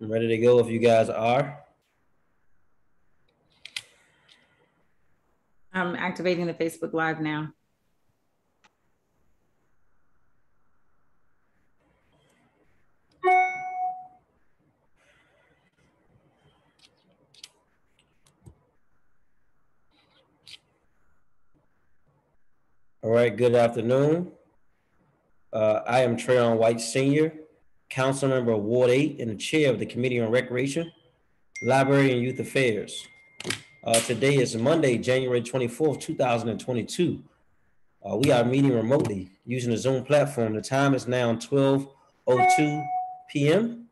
I'm ready to go if you guys are. I'm activating the Facebook Live now. All right, good afternoon. I am Trayon White Sr., Council Member of Ward 8 and the Chair of the Committee on Recreation, Library, and Youth Affairs. Today is Monday, January 24th, 2022. We are meeting remotely using the Zoom platform. The time is now 12:02 p.m.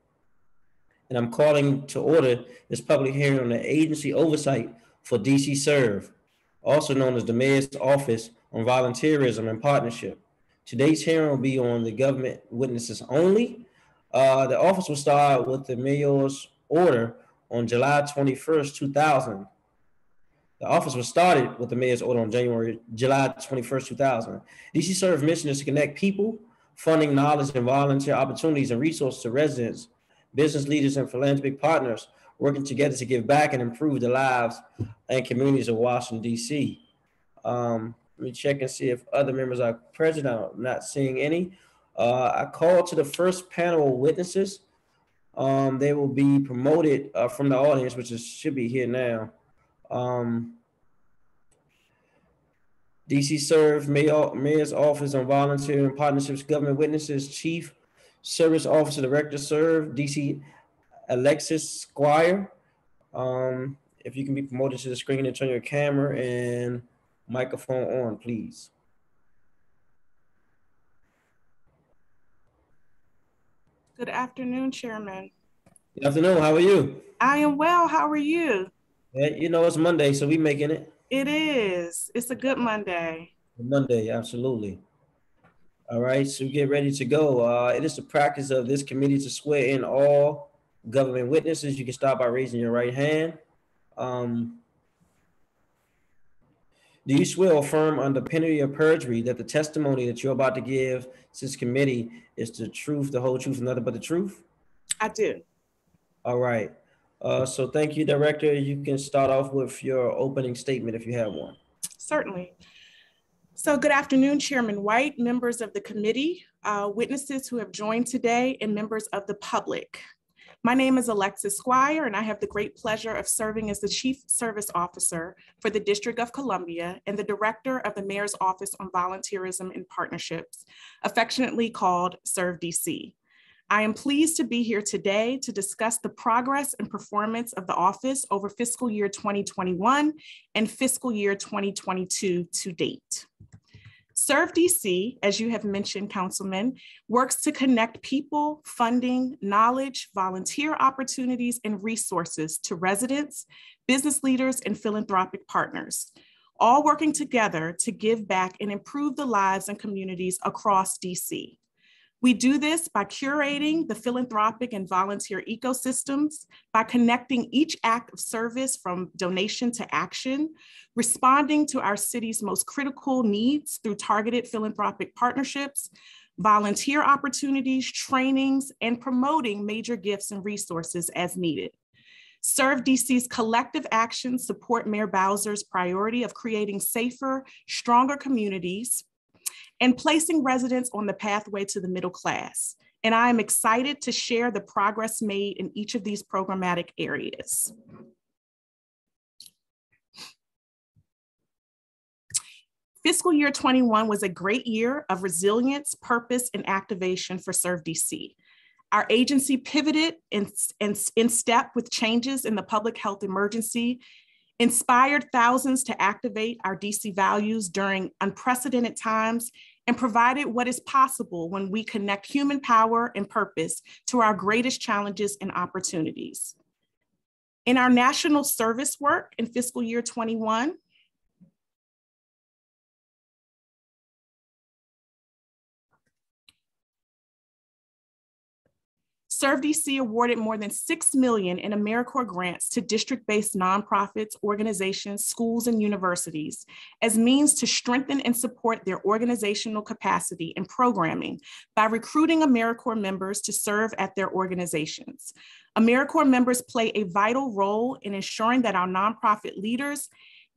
and I'm calling to order this public hearing on the agency oversight for DC Serve, also known as the Mayor's Office on Volunteerism and Partnership. Today's hearing will be on the government witnesses only. The office will start with the mayor's order on July 21st, 2000. The office was started with the mayor's order on July 21st, 2000. DC Serve mission is to connect people, funding, knowledge, and volunteer opportunities and resources to residents, business leaders, and philanthropic partners working together to give back and improve the lives and communities of Washington, D.C. Let me check and see if other members are present. I'm not seeing any. I call to the first panel of witnesses. They will be promoted from the audience, which should be here now. DC Serve, Mayor's Office on Volunteer and Partnerships, Government Witnesses, Chief Service Officer, Director Serve, DC Alexis Squire. If you can be promoted to the screen and turn your camera and microphone on, please. Good afternoon, Chairman. Good afternoon. How are you? I am well. How are you? Yeah, you know, it's Monday, so we making it. It is. It's a good Monday. Monday, absolutely. All right, so get ready to go. It is the practice of this committee to swear in all government witnesses. You can start by raising your right hand. Do you swear or affirm under penalty of perjury that the testimony that you're about to give to this committee is the truth, the whole truth, and nothing but the truth? I do. All right. So thank you, Director. You can start off with your opening statement if you have one. Certainly. So good afternoon, Chairman White, members of the committee, witnesses who have joined today, and members of the public. My name is Alexis Squire, and I have the great pleasure of serving as the Chief Service Officer for the District of Columbia and the Director of the Mayor's Office on Volunteerism and Partnerships, affectionately called Serve DC. I am pleased to be here today to discuss the progress and performance of the office over fiscal year 2021 and fiscal year 2022 to date. Serve DC, as you have mentioned, Councilman, works to connect people, funding, knowledge, volunteer opportunities, and resources to residents, business leaders, and philanthropic partners, all working together to give back and improve the lives and communities across DC. We do this by curating the philanthropic and volunteer ecosystems, by connecting each act of service from donation to action, responding to our city's most critical needs through targeted philanthropic partnerships, volunteer opportunities, trainings, and promoting major gifts and resources as needed. Serve DC's collective actions support Mayor Bowser's priority of creating safer, stronger communities and placing residents on the pathway to the middle class. And I am excited to share the progress made in each of these programmatic areas. Fiscal year 21 was a great year of resilience, purpose, and activation for Serve DC. Our agency pivoted in step with changes in the public health emergency, inspired thousands to activate our DC values during unprecedented times, and provided what is possible when we connect human power and purpose to our greatest challenges and opportunities. In our national service work in fiscal year 21, Serve DC awarded more than $6 million in AmeriCorps grants to district-based nonprofits, organizations, schools, and universities as means to strengthen and support their organizational capacity and programming by recruiting AmeriCorps members to serve at their organizations. AmeriCorps members play a vital role in ensuring that our nonprofit leaders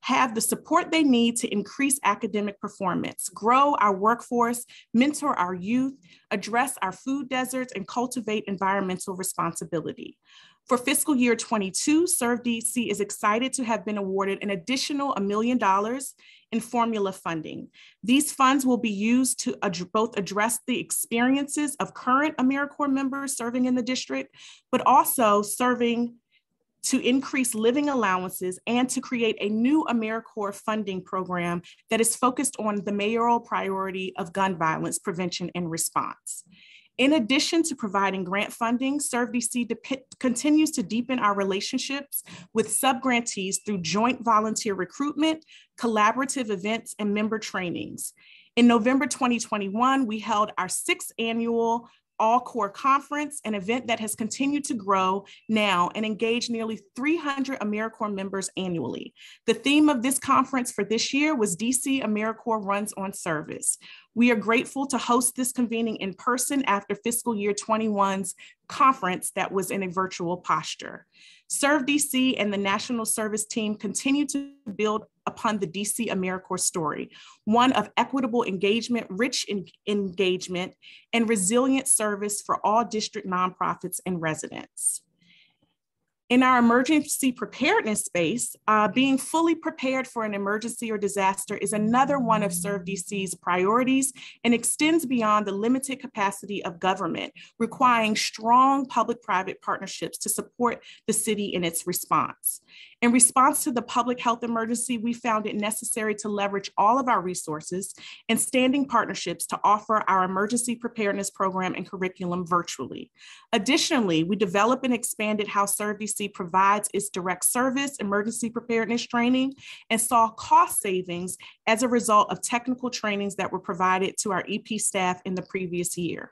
have the support they need to increase academic performance, grow our workforce, mentor our youth, address our food deserts, and cultivate environmental responsibility. For fiscal year 22, Serve DC is excited to have been awarded an additional $1 million in formula funding. These funds will be used to both address the experiences of current AmeriCorps members serving in the district, but also serving to increase living allowances and to create a new AmeriCorps funding program that is focused on the mayoral priority of gun violence prevention and response. In addition to providing grant funding, Serve DC continues to deepen our relationships with subgrantees through joint volunteer recruitment, collaborative events, and member trainings. In November 2021, we held our 6th annual All-Corps Conference, an event that has continued to grow now and engage nearly 300 AmeriCorps members annually. The theme of this conference for this year was DC AmeriCorps Runs on Service. We are grateful to host this convening in person after fiscal year 21's conference that was in a virtual posture. Serve DC and the National Service Team continue to build upon the DC AmeriCorps story, one of equitable engagement, rich engagement, and resilient service for all district nonprofits and residents. In our emergency preparedness space, being fully prepared for an emergency or disaster is another one of Serve DC's priorities and extends beyond the limited capacity of government, requiring strong public-private partnerships to support the city in its response. In response to the public health emergency, we found it necessary to leverage all of our resources and standing partnerships to offer our emergency preparedness program and curriculum virtually. Additionally, we developed and expanded how Serve DC provides its direct service emergency preparedness training and saw cost savings as a result of technical trainings that were provided to our EP staff in the previous year.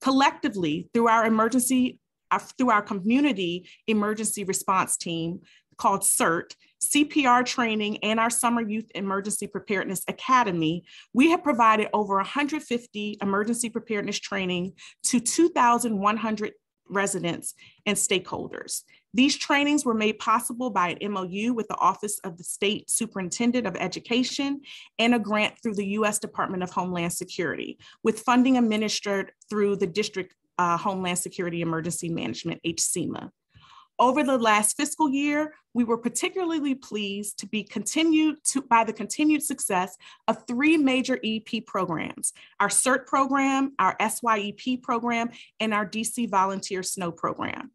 Collectively, through our community emergency response team called CERT, CPR training, and our Summer Youth Emergency Preparedness Academy, we have provided over 150 emergency preparedness training to 2,100 residents and stakeholders. These trainings were made possible by an MOU with the Office of the State Superintendent of Education and a grant through the U.S. Department of Homeland Security, with funding administered through the District Homeland Security Emergency Management, HCEMA. Over the last fiscal year, we were particularly pleased to be by the continued success of 3 major EP programs: our Cert Program, our SYEP program, and our DC Volunteer Snow program.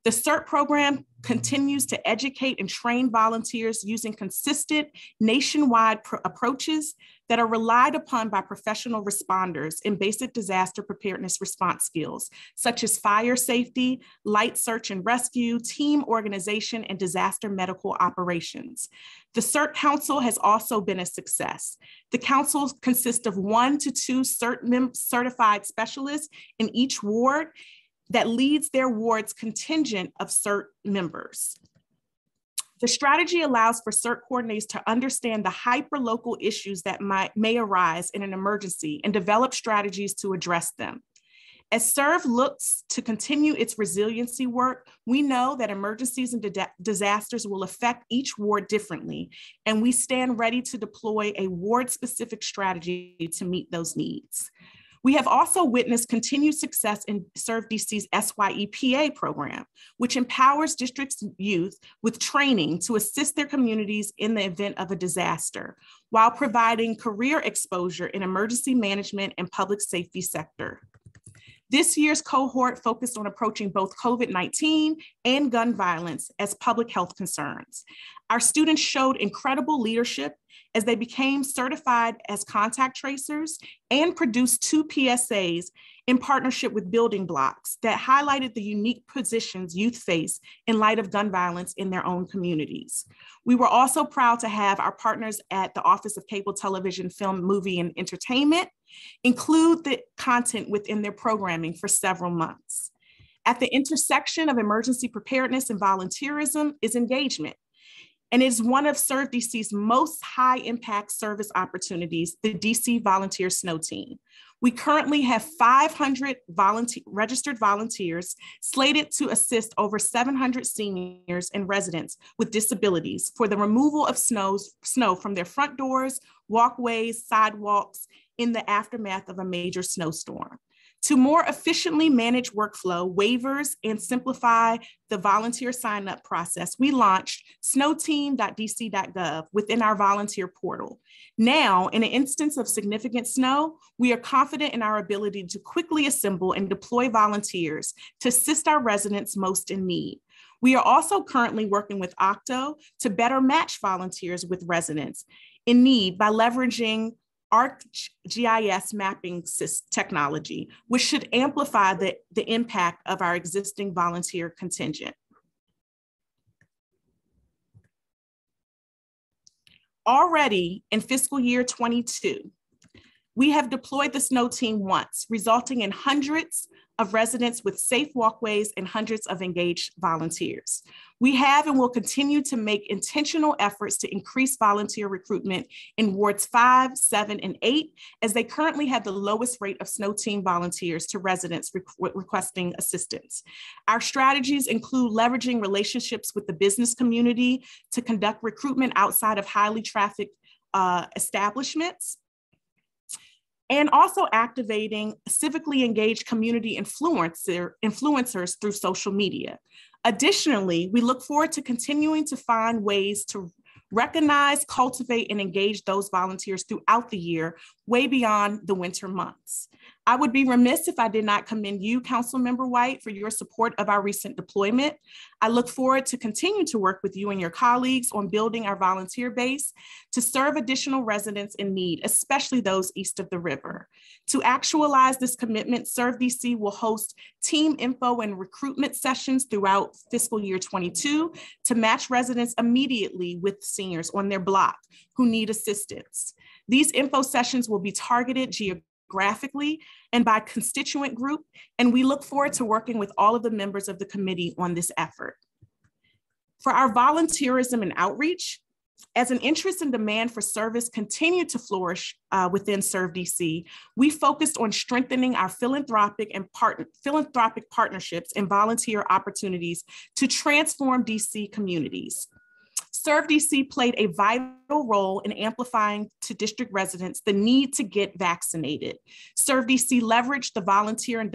The Cert Program continues to educate and train volunteers using consistent nationwide approaches that are relied upon by professional responders in basic disaster preparedness response skills, such as fire safety, light search and rescue, team organization, and disaster medical operations. The Cert Council has also been a success. The councils consist of 1 to 2 certified specialists in each ward that leads their ward's contingent of CERT members. The strategy allows for CERT coordinators to understand the hyperlocal issues that may arise in an emergency and develop strategies to address them. As CERV looks to continue its resiliency work, we know that emergencies and disasters will affect each ward differently, and we stand ready to deploy a ward-specific strategy to meet those needs. We have also witnessed continued success in Serve DC's SYEPA program, which empowers districts' youth with training to assist their communities in the event of a disaster, while providing career exposure in emergency management and public safety sector. This year's cohort focused on approaching both COVID-19 and gun violence as public health concerns. Our students showed incredible leadership as they became certified as contact tracers and produced 2 PSAs in partnership with Building Blocks that highlighted the unique positions youth face in light of gun violence in their own communities. We were also proud to have our partners at the Office of Cable Television, Film, Movie, and Entertainment include the content within their programming for several months. At the intersection of emergency preparedness and volunteerism is engagement. and is one of Serve DC's most high impact service opportunities, the DC Volunteer Snow Team. We currently have 500 registered volunteers slated to assist over 700 seniors and residents with disabilities for the removal of snow from their front doors, walkways, sidewalks in the aftermath of a major snowstorm. To more efficiently manage workflow, waivers, and simplify the volunteer sign-up process, we launched snowteam.dc.gov within our volunteer portal. Now, in an instance of significant snow, we are confident in our ability to quickly assemble and deploy volunteers to assist our residents most in need. We are also currently working with Octo to better match volunteers with residents in need by leveraging ArcGIS mapping technology, which should amplify the impact of our existing volunteer contingent. Already in fiscal year 22, we have deployed the snow team once, resulting in hundreds of residents with safe walkways and hundreds of engaged volunteers. We have and will continue to make intentional efforts to increase volunteer recruitment in wards 5, 7, and 8, as they currently have the lowest rate of snow team volunteers to residents requesting assistance. Our strategies include leveraging relationships with the business community to conduct recruitment outside of highly trafficked establishments, and also activating civically engaged community influencers through social media. Additionally, we look forward to continuing to find ways to recognize, cultivate, and engage those volunteers throughout the year, way beyond the winter months. I would be remiss if I did not commend you, Councilmember White, for your support of our recent deployment. I look forward to continue to work with you and your colleagues on building our volunteer base to serve additional residents in need, especially those east of the river. To actualize this commitment, Serve DC will host team info and recruitment sessions throughout fiscal year 22 to match residents immediately with seniors on their block who need assistance. These info sessions will be targeted geographically and by constituent group, and we look forward to working with all of the members of the committee on this effort. For our volunteerism and outreach, as an interest and demand for service continue to flourish within Serve DC, we focused on strengthening our philanthropic partnerships and volunteer opportunities to transform DC communities. Serve DC played a vital role in amplifying to district residents the need to get vaccinated. Serve DC leveraged the volunteer and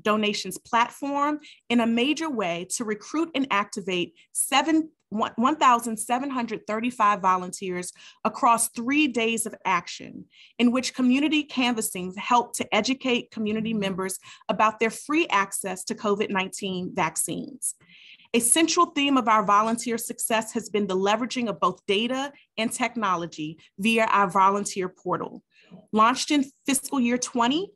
donations platform in a major way to recruit and activate 1,735 volunteers across 3 days of action, in which community canvassing helped to educate community members about their free access to COVID-19 vaccines. A central theme of our volunteer success has been the leveraging of both data and technology via our volunteer portal. Launched in fiscal year 20,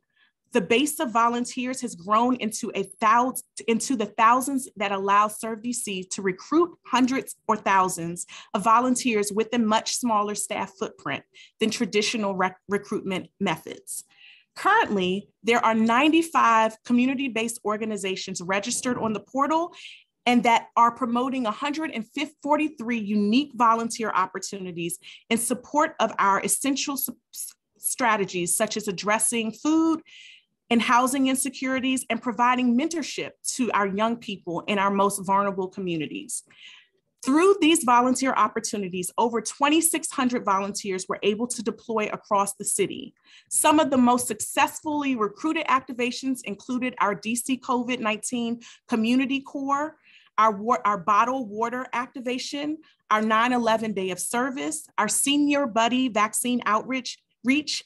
the base of volunteers has grown into the thousands that allow Serve DC to recruit hundreds or thousands of volunteers with a much smaller staff footprint than traditional recruitment methods. Currently, there are 95 community-based organizations registered on the portal and that are promoting 143 unique volunteer opportunities in support of our essential strategies, such as addressing food and housing insecurities and providing mentorship to our young people in our most vulnerable communities. Through these volunteer opportunities, over 2,600 volunteers were able to deploy across the city. Some of the most successfully recruited activations included our DC COVID-19 Community Corps, our bottled water activation, our 9/11 Day of Service, our Senior Buddy Vaccine Outreach,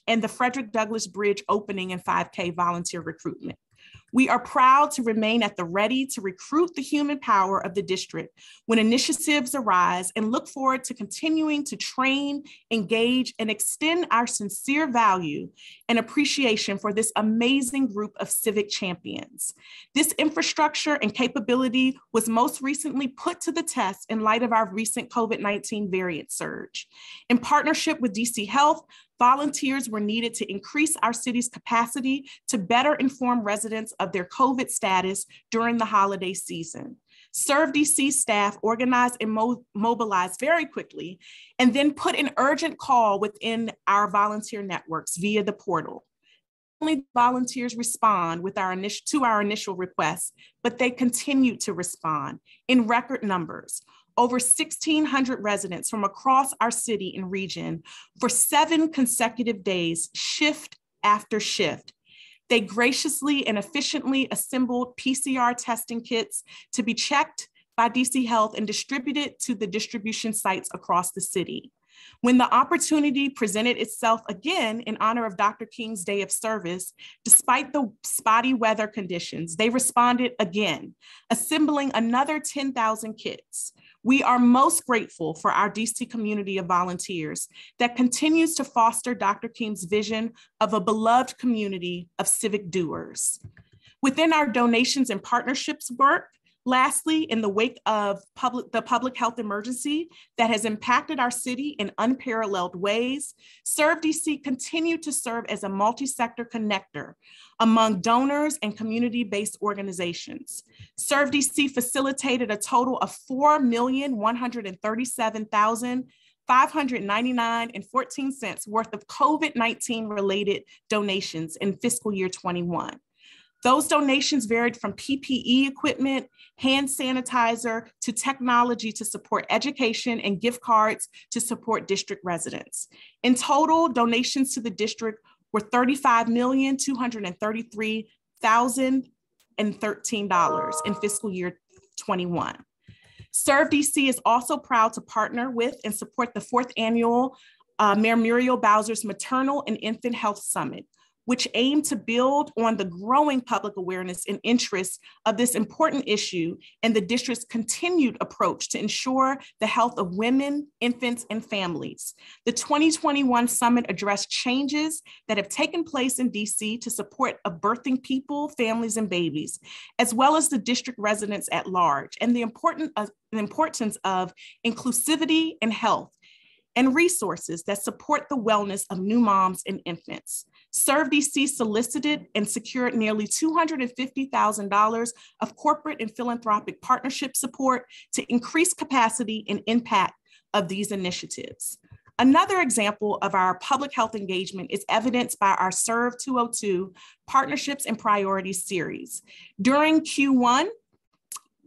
and the Frederick Douglass Bridge opening and 5K volunteer recruitment. We are proud to remain at the ready to recruit the human power of the district when initiatives arise, and look forward to continuing to train, engage, and extend our sincere value and appreciation for this amazing group of civic champions. This infrastructure and capability was most recently put to the test in light of our recent COVID-19 variant surge. In partnership with DC Health, volunteers were needed to increase our city's capacity to better inform residents of their COVID status during the holiday season. Serve DC staff organized and mobilized very quickly, and then put an urgent call within our volunteer networks via the portal. Not only volunteers respond with our initial requests, but they continue to respond in record numbers. Over 1,600 residents from across our city and region for 7 consecutive days, shift after shift. They graciously and efficiently assembled PCR testing kits to be checked by DC Health and distributed to the distribution sites across the city. When the opportunity presented itself again in honor of Dr. King's Day of Service, despite the spotty weather conditions, they responded again, assembling another 10,000 kits. We are most grateful for our DC community of volunteers that continues to foster Dr. King's vision of a beloved community of civic doers. Within our donations and partnerships work, lastly, in the wake of the public health emergency that has impacted our city in unparalleled ways, Serve DC continued to serve as a multi-sector connector among donors and community-based organizations. Serve DC facilitated a total of 4,137,599.14 worth of COVID-19 related donations in fiscal year 21. Those donations varied from PPE equipment, hand sanitizer, to technology to support education, and gift cards to support district residents. In total, donations to the district were $35,233,013 in fiscal year 21. Serve DC is also proud to partner with and support the 4th annual Mayor Muriel Bowser's Maternal and Infant Health Summit, which aim to build on the growing public awareness and interest of this important issue and the district's continued approach to ensure the health of women, infants, and families. The 2021 summit addressed changes that have taken place in DC to support of birthing people, families, and babies, as well as the district residents at large, and the importance of inclusivity and health and resources that support the wellness of new moms and infants. Serve DC solicited and secured nearly $250,000 of corporate and philanthropic partnership support to increase capacity and impact of these initiatives. Another example of our public health engagement is evidenced by our Serve 202 Partnerships and Priorities series. During Q1,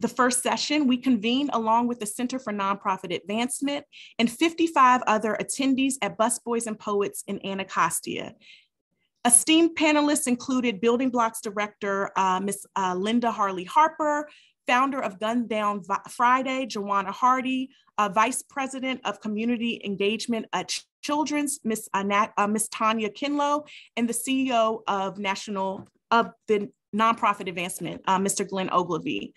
the first session, we convened along with the Center for Nonprofit Advancement and 55 other attendees at Busboys and Poets in Anacostia. Esteemed panelists included Building Blocks Director, Ms. Linda Harley Harper, founder of Gun Down Friday, Joanna Hardy, Vice President of Community Engagement at Children's, Ms. Tanya Kinlow, and the CEO of the Nonprofit Advancement, Mr. Glenn Ogilvie.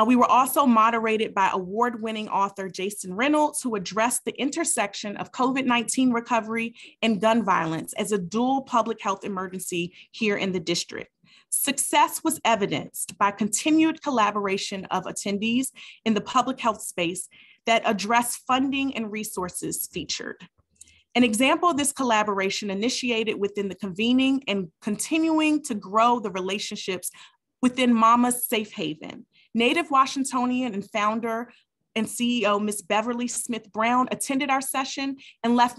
We were also moderated by award-winning author Jason Reynolds, who addressed the intersection of COVID-19 recovery and gun violence as a dual public health emergency here in the district. Success was evidenced by continued collaboration of attendees in the public health space that address funding and resources featured. An example of this collaboration initiated within the convening and continuing to grow the relationships within Mama's Safe Haven. Native Washingtonian and founder and CEO, Ms. Beverly Smith Brown, attended our session and left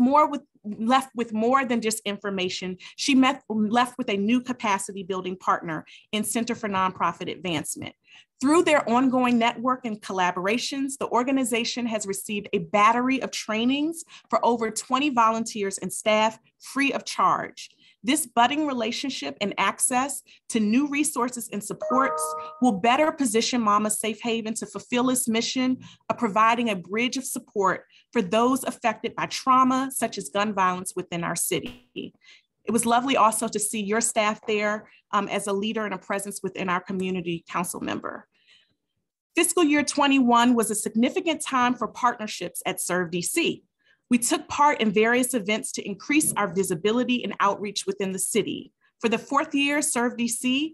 with more than just information. She left with a new capacity building partner in Center for Nonprofit Advancement. Through their ongoing network and collaborations, the organization has received a battery of trainings for over 20 volunteers and staff free of charge. This budding relationship and access to new resources and supports will better position Mama Safe Haven to fulfill its mission of providing a bridge of support for those affected by trauma, such as gun violence within our city. It was lovely also to see your staff there as a leader and a presence within our community council member. Fiscal year 21 was a significant time for partnerships at Serve DC. We took part in various events to increase our visibility and outreach within the city. For the 4th year, Serve DC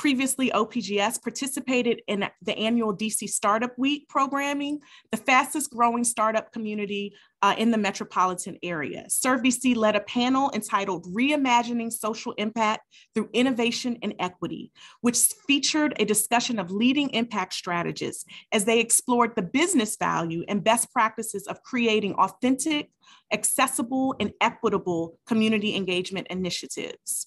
Previously, OPGS participated in the annual DC Startup Week programming, the fastest growing startup community in the metropolitan area. Serve DC led a panel entitled Reimagining Social Impact Through Innovation and Equity, which featured a discussion of leading impact strategists as they explored the business value and best practices of creating authentic, accessible, and equitable community engagement initiatives.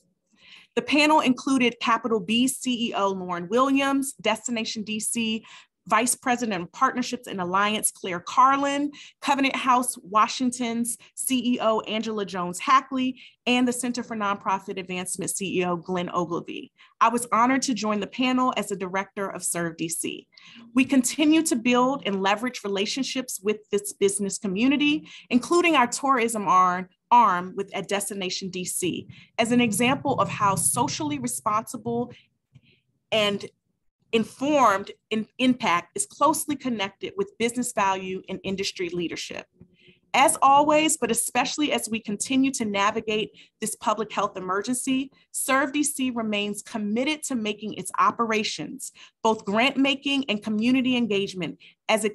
The panel included Capital B CEO Lauren Williams, Destination DC Vice President of Partnerships and Alliance Claire Carlin, Covenant House Washington's CEO Angela Jones-Hackley, and the Center for Nonprofit Advancement CEO Glenn Ogilvie. I was honored to join the panel as the director of Serve DC. We continue to build and leverage relationships with this business community, including our tourism arm with at Destination DC, as an example of how socially responsible and informed impact is closely connected with business value and industry leadership. As always, but especially as we continue to navigate this public health emergency, Serve DC remains committed to making its operations, both grant making and community engagement, as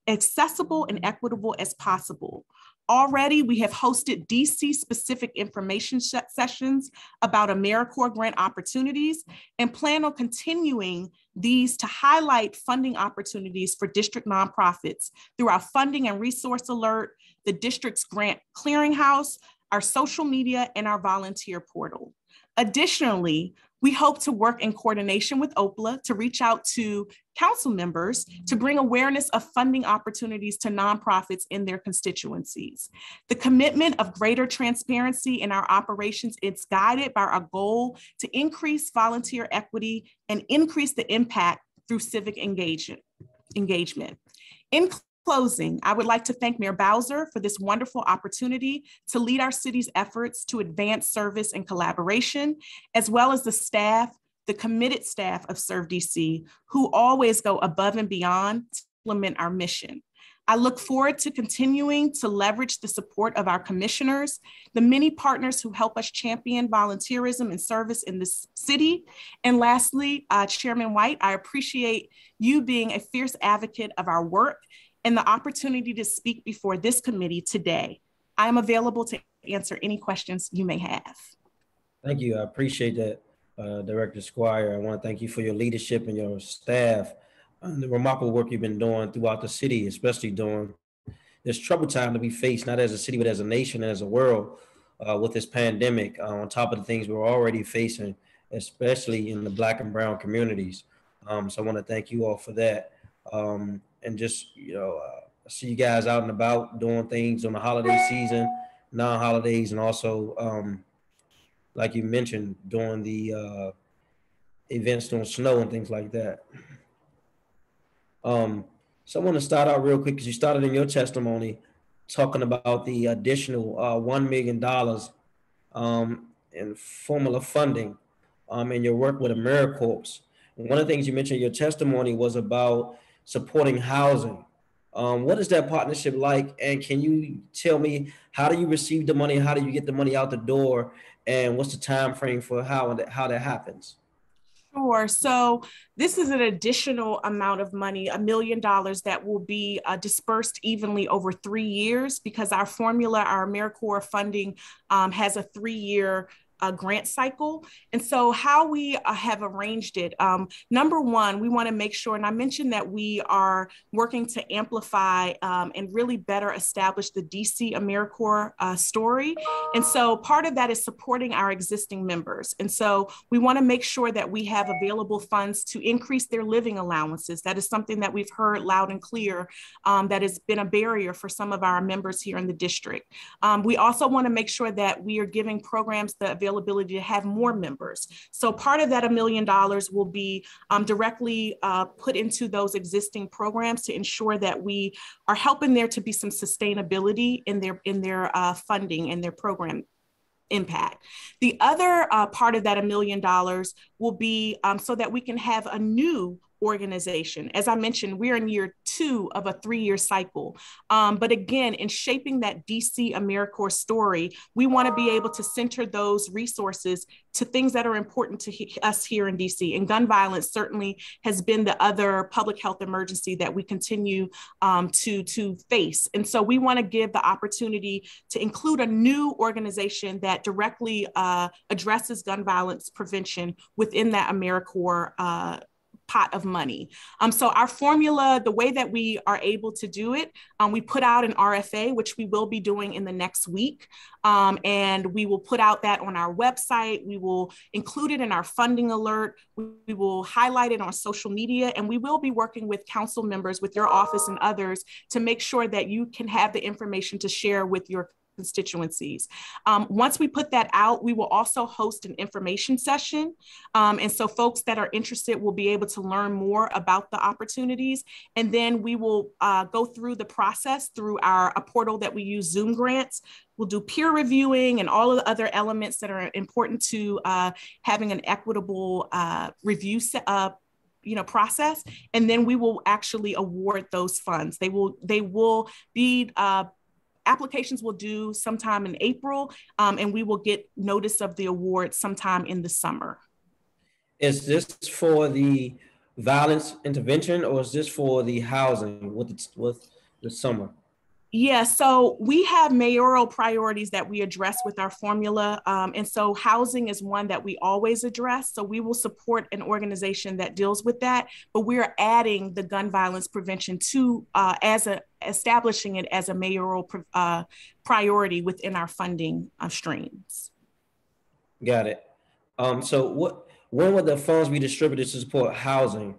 accessible and equitable as possible. Already, we have hosted DC-specific information sessions about AmeriCorps grant opportunities and plan on continuing these to highlight funding opportunities for district nonprofits through our funding and resource alert, the district's grant clearinghouse, our social media, and our volunteer portal. Additionally, we hope to work in coordination with OPLA to reach out to council members to bring awareness of funding opportunities to nonprofits in their constituencies. The commitment of greater transparency in our operations is guided by our goal to increase volunteer equity and increase the impact through civic engagement. In closing, I would like to thank Mayor Bowser for this wonderful opportunity to lead our city's efforts to advance service and collaboration, as well as the staff, the committed staff of Serve DC, who always go above and beyond to implement our mission. I look forward to continuing to leverage the support of our commissioners, the many partners who help us champion volunteerism and service in this city. And lastly, Chairman White, I appreciate you being a fierce advocate of our work and the opportunity to speak before this committee today. I am available to answer any questions you may have. Thank you. I appreciate that, Director Squire. I want to thank you for your leadership and your staff, the remarkable work you've been doing throughout the city, especially during this troubled time that we face, not as a city, but as a nation, as a world, with this pandemic, on top of the things we're already facing, especially in the Black and brown communities. So I want to thank you all for that. And just, I see you guys out and about doing things on the holiday season, non-holidays, and also, like you mentioned, doing the events during snow and things like that. So I want to start out real quick because you started in your testimony talking about the additional $1 million in formula funding in your work with AmeriCorps. And one of the things you mentioned in your testimony was about supporting housing. What is that partnership like? And can you tell me, how do you receive the money? How do you get the money out the door? And what's the time frame for how that happens? Sure. So this is an additional amount of money, $1 million that will be dispersed evenly over 3 years, because our formula, our AmeriCorps funding has a 3-year grant cycle. And so how we have arranged it, number one, we want to make sure, and I mentioned that we are working to amplify and really better establish the DC AmeriCorps story. And so part of that is supporting our existing members. And so we want to make sure that we have available funds to increase their living allowances. That is something that we've heard loud and clear that has been a barrier for some of our members here in the district. We also want to make sure that we are giving programs the availability to have more members. So part of that $1 million will be directly put into those existing programs to ensure that we are helping there to be some sustainability in their funding and their program impact. The other part of that $1 million will be so that we can have a new organization. As I mentioned, we're in year 2 of a 3-year cycle. But again, in shaping that DC AmeriCorps story, we want to be able to center those resources to things that are important to us here in DC. And gun violence certainly has been the other public health emergency that we continue to face. And so we want to give the opportunity to include a new organization that directly addresses gun violence prevention within that AmeriCorps pot of money. So our formula, the way that we are able to do it, we put out an RFA, which we will be doing in the next week. And we will put out that on our website. We will include it in our funding alert. We will highlight it on social media, and we will be working with council members, with your office and others, to make sure that you can have the information to share with your constituencies. Once we put that out, we will also host an information session. And so folks that are interested will be able to learn more about the opportunities. And then we will go through the process through a portal that we use, Zoom Grants. We'll do peer reviewing and all of the other elements that are important to having an equitable review process. And then we will actually award those funds. They will be applications will due sometime in April, and we will get notice of the award sometime in the summer. Is this for the violence intervention, or is this for the housing with the summer? Yeah, so we have mayoral priorities that we address with our formula. And so housing is one that we always address. So we will support an organization that deals with that, but we're adding the gun violence prevention to establishing it as a mayoral priority within our funding streams. Got it. So when will the funds be distributed to support housing?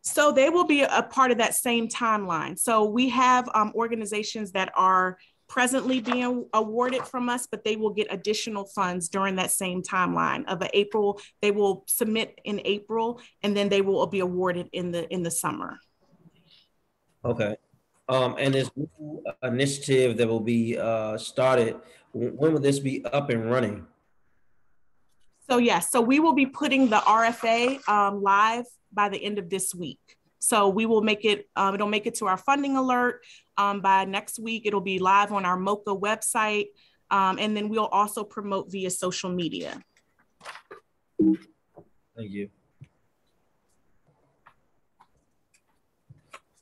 So they will be a part of that same timeline. So we have organizations that are presently being awarded from us, but they will get additional funds during that same timeline of April. They will submit in April, and then they will be awarded in the summer. Okay. And this new initiative that will be started, when will this be up and running? So yes, so we will be putting the RFA live by the end of this week. So we will make it, it'll make it to our funding alert. By next week, it'll be live on our MOCA website. And then we'll also promote via social media. Thank you.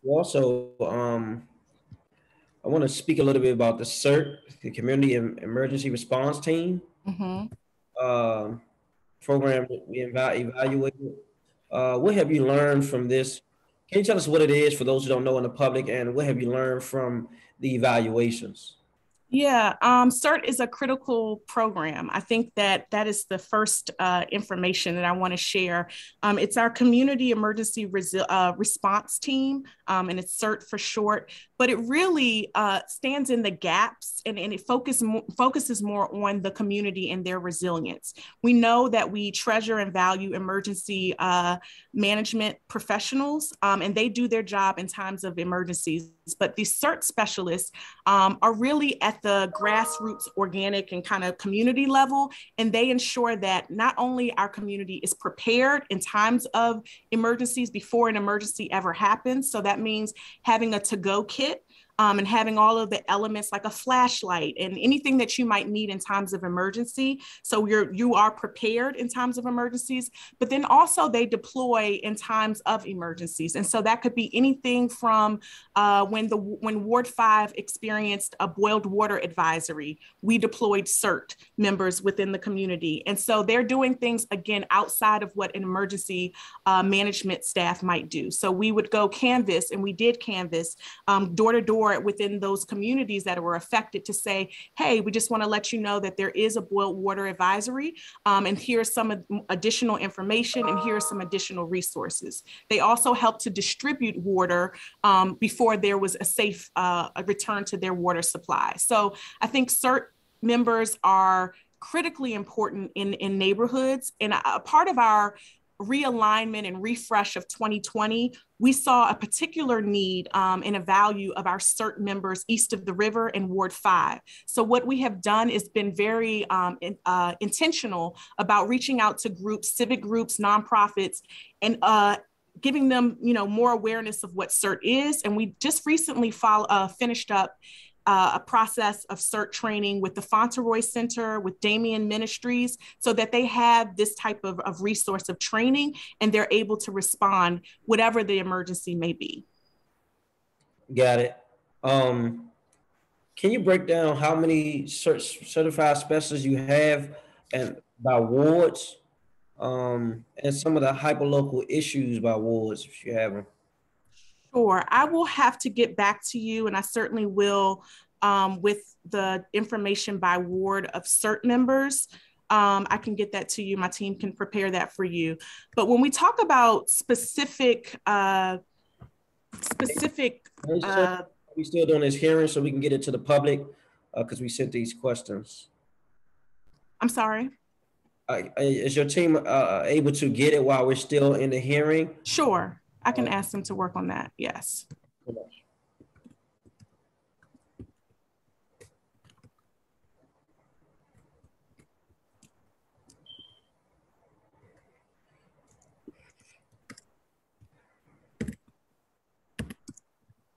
Also, I want to speak a little bit about the CERT, the Community Emergency Response Team program that we evaluated. What have you learned from this? Can you tell us what it is for those who don't know in the public, and what have you learned from the evaluations? Yeah, CERT is a critical program. I think that is the first information that I want to share. It's our Community Emergency Response Team, and it's CERT for short, but it really stands in the gaps, and it focuses more on the community and their resilience. We know that we treasure and value emergency management professionals, and they do their job in times of emergencies, but these CERT specialists are really at the grassroots, organic, and kind of community level, and they ensure that not only our community is prepared in times of emergencies before an emergency ever happens. So that means having a to-go kit, and having all of the elements like a flashlight and anything that you might need in times of emergency. So you are prepared in times of emergencies, but then also they deploy in times of emergencies. And so that could be anything from when Ward 5 experienced a boiled water advisory, we deployed CERT members within the community. And so they're doing things, again, outside of what an emergency management staff might do. So we would go canvass, and we did canvass door to door within those communities that were affected to say, hey, we just want to let you know that there is a boiled water advisory, and here's some additional information, and here's some additional resources. They also helped to distribute water before there was a safe return to their water supply. So I think CERT members are critically important in neighborhoods, and a part of our realignment and refresh of 2020, we saw a particular need and a value of our CERT members east of the river in Ward 5. So what we have done is been very intentional about reaching out to groups, civic groups, nonprofits, and giving them, more awareness of what CERT is. And we just recently finished up a process of CERT training with the Fauntleroy Center, with Damien Ministries, so that they have this type of resource of training and they're able to respond whatever the emergency may be. Got it. Can you break down how many certified specialists you have and by wards, and some of the hyperlocal issues by wards, if you have them? Sure, I will have to get back to you, and I certainly will, with the information by ward of CERT members. I can get that to you. My team can prepare that for you. But when we talk about specific, are we still doing this hearing so we can get it to the public? Because we sent these questions. I'm sorry. Is your team able to get it while we're still in the hearing? Sure, I can ask them to work on that. Yes.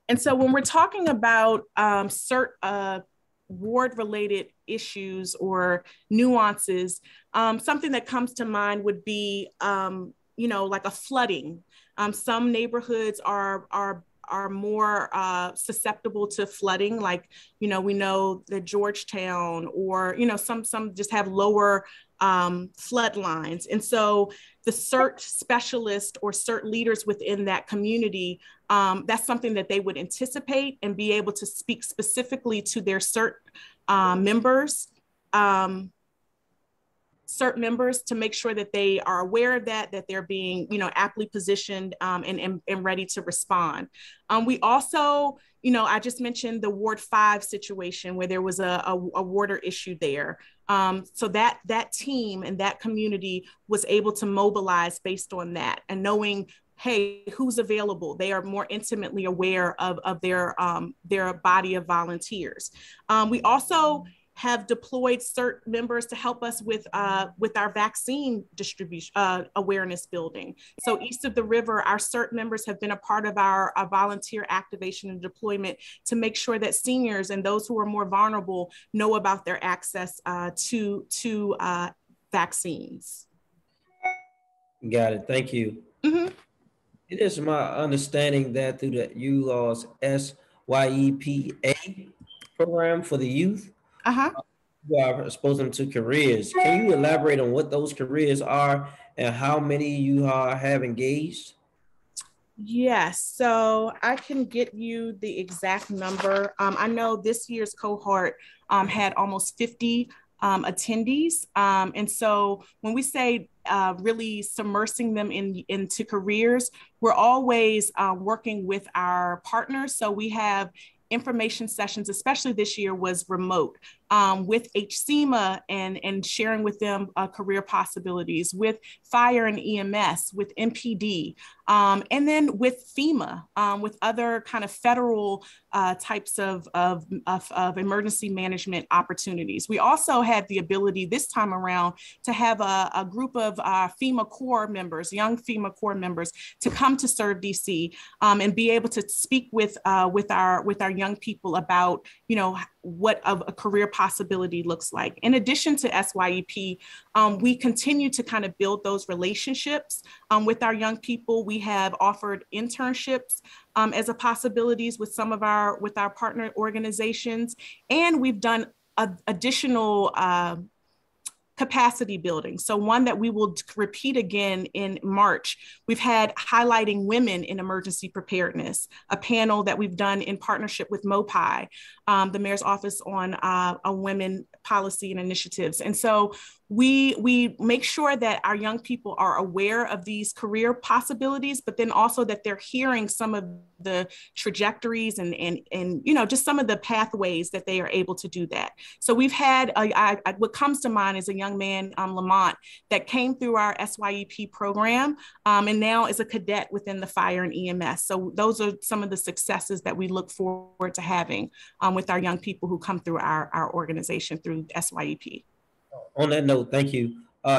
And so when we're talking about CERT ward-related issues or nuances, something that comes to mind would be, like a flooding. Some neighborhoods are more susceptible to flooding, like, we know that Georgetown, or, some just have lower flood lines. And so the CERT specialist or CERT leaders within that community, that's something that they would anticipate and be able to speak specifically to their CERT members, CERT members, to make sure that they are aware of that they're being, aptly positioned and ready to respond. We also, I just mentioned the Ward 5 situation where there was a water issue there. So that team and that community was able to mobilize based on that, and knowing, hey, who's available? They are more intimately aware of their body of volunteers. We also have deployed CERT members to help us with our vaccine distribution awareness building. So east of the river, our CERT members have been a part of our volunteer activation and deployment to make sure that seniors and those who are more vulnerable know about their access to vaccines. Got it. Thank you. Mm-hmm. It is my understanding that through the ULaw's SYEPA program for the youth, you are exposing them to careers. Can you elaborate on what those careers are and how many you have engaged? Yes, so I can get you the exact number. I know this year's cohort had almost 50 attendees. And so when we say really submersing them into careers, we're always working with our partners. So we have information sessions, especially this year, was remote, with HCMA and sharing with them career possibilities, with fire and EMS, with MPD, and then with FEMA, with other kind of federal types of emergency management opportunities. We also had the ability this time around to have a group of FEMA Corps members, young FEMA Corps members, to come to Serve DC and be able to speak with our young people about, what a career possibility looks like. In addition to SYEP, we continue to kind of build those relationships with our young people. We have offered internships as a possibilities with some of our partner organizations, and we've done additional capacity building. So one that we will repeat again in March, we've had highlighting women in emergency preparedness, a panel that we've done in partnership with MOPI, the Mayor's Office on Women Policy and Initiatives. And so we make sure that our young people are aware of these career possibilities, but then also that they're hearing some of the trajectories and just some of the pathways that they are able to do that. So we've had, what comes to mind is a young man, Lamont, that came through our SYEP program and now is a cadet within the fire and EMS. So those are some of the successes that we look forward to having with our young people who come through our organization through SYEP. On that note, thank you.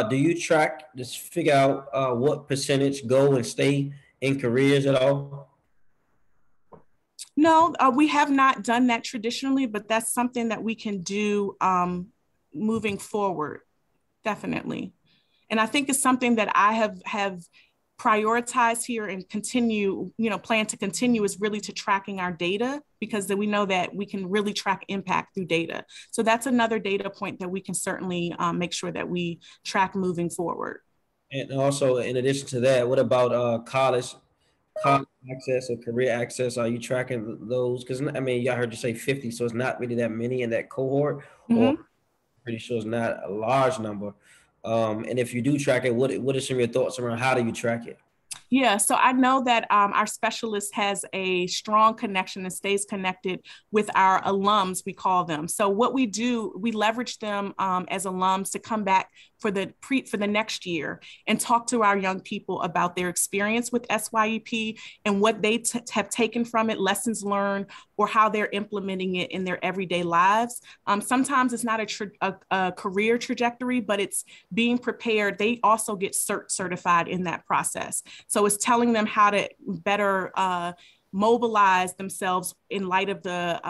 Do you track, just figure out what percentage go and stay in careers at all? No, we have not done that traditionally, but that's something that we can do moving forward, definitely. And I think it's something that I have prioritized here and continue, plan to continue, is really to tracking our data, because then we know that we can really track impact through data. So that's another data point that we can certainly make sure that we track moving forward. And also, in addition to that, what about college access or career access? Are you tracking those? Because I mean, I heard you say 50, so it's not really that many in that cohort, or pretty sure it's not a large number. And if you do track it, what are some of your thoughts around how do you track it? Yeah, so I know that our specialist has a strong connection and stays connected with our alums, we call them. So what we do, we leverage them as alums to come back for the next year and talk to our young people about their experience with SYEP and what they have taken from it, lessons learned, or how they're implementing it in their everyday lives. Sometimes it's not a career trajectory, but it's being prepared. They also get certified in that process. So it's telling them how to better mobilize themselves in light of the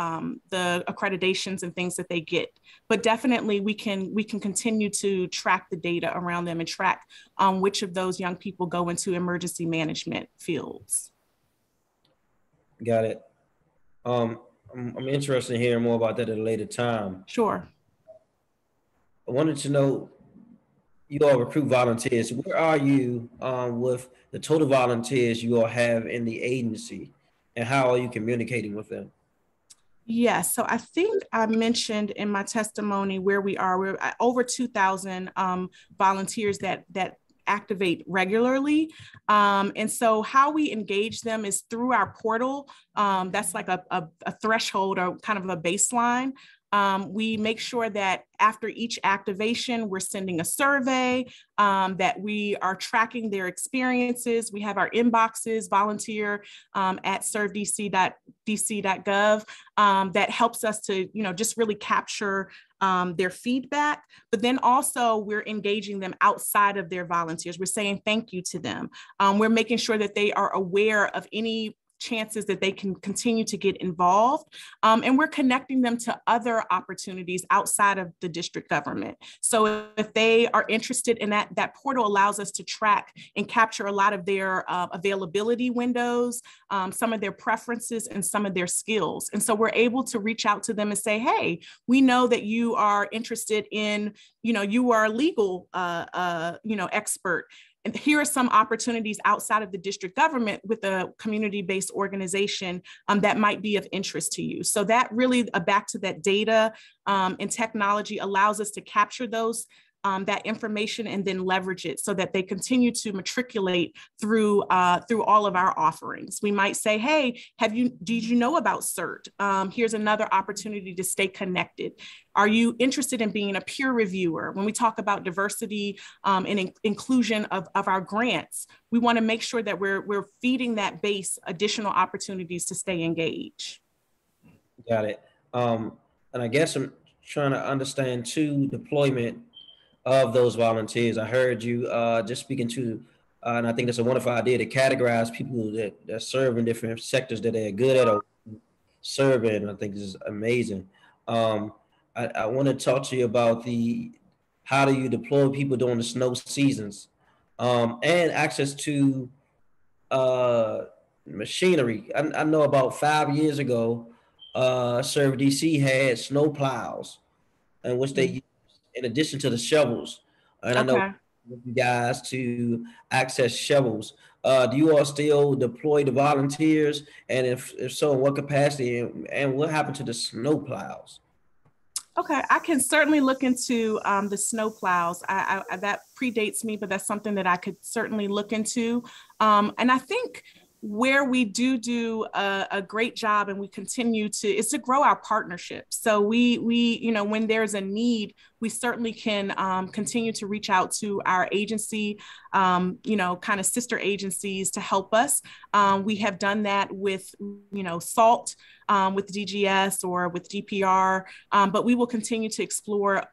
accreditations and things that they get. But definitely we can continue to track the data around them and track which of those young people go into emergency management fields. Got it. I'm interested in hearing more about that at a later time. Sure. I wanted to know, you all recruit volunteers. Where are you with the total volunteers you all have in the agency, and how are you communicating with them? Yes, so I think I mentioned in my testimony where we are. We're at over 2,000 volunteers that activate regularly. And so how we engage them is through our portal. That's like a threshold or kind of a baseline. We make sure that after each activation, we're sending a survey, that we are tracking their experiences. We have our inboxes, volunteer at servedc.dc.gov, that helps us to, just really capture their feedback. But then also we're engaging them outside of their volunteers. We're saying thank you to them. We're making sure that they are aware of any chances that they can continue to get involved. And we're connecting them to other opportunities outside of the district government. So if they are interested in that portal allows us to track and capture a lot of their availability windows, some of their preferences, and some of their skills. And so we're able to reach out to them and say, hey, we know that you are interested in, you are a legal, expert. And here are some opportunities outside of the district government with a community-based organization that might be of interest to you. So that really, back to that data and technology, allows us to capture those that information and then leverage it so that they continue to matriculate through all of our offerings. We might say, hey, did you know about CERT? Here's another opportunity to stay connected. Are you interested in being a peer reviewer? When we talk about diversity and inclusion of our grants, we want to make sure that we're feeding that base additional opportunities to stay engaged. Got it. And I guess I'm trying to understand too, deployment of those volunteers. I heard you just speaking to, and I think that's a wonderful idea, to categorize people that serve in different sectors that they're good at or serving. I think this is amazing. I want to talk to you about how do you deploy people during the snow seasons, and access to machinery. I know about 5 years ago, Serve DC had snow plows, in which they used in addition to the shovels. And I know you guys to access shovels. Do you all still deploy the volunteers? And if so, in what capacity, and what happened to the snow plows? Okay, I can certainly look into the snow plows. That predates me, but that's something that I could certainly look into. And I think where we do a great job and we continue to, is to grow our partnerships. So we when there's a need, we certainly can continue to reach out to our agency, kind of sister agencies to help us. We have done that with, SALT, with DGS or with DPR, but we will continue to explore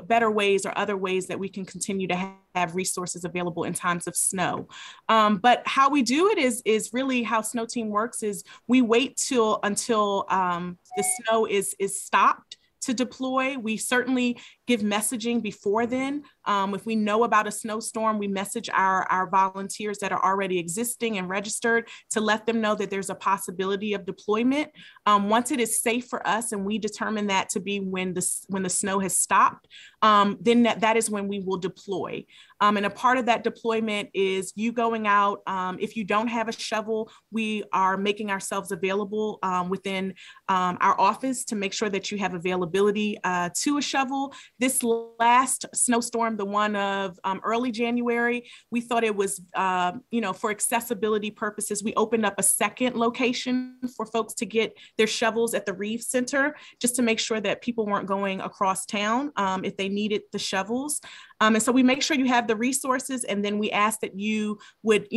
better ways or other ways that we can continue to have resources available in times of snow. But how we do it is really how Snow Team works is we wait until the snow is stopped to deploy. We certainly give messaging before then. If we know about a snowstorm, we message our volunteers that are already existing and registered to let them know that there's a possibility of deployment. Once it is safe for us and we determine that to be when the snow has stopped, then that is when we will deploy. And a part of that deployment is you going out. If you don't have a shovel, we are making ourselves available within our office to make sure that you have availability to a shovel. This last snowstorm, the one of early January, we thought it was, for accessibility purposes, we opened up a second location for folks to get their shovels at the Reeve Center, just to make sure that people weren't going across town if they needed the shovels. And so we make sure you have the resources, and then we ask that you would,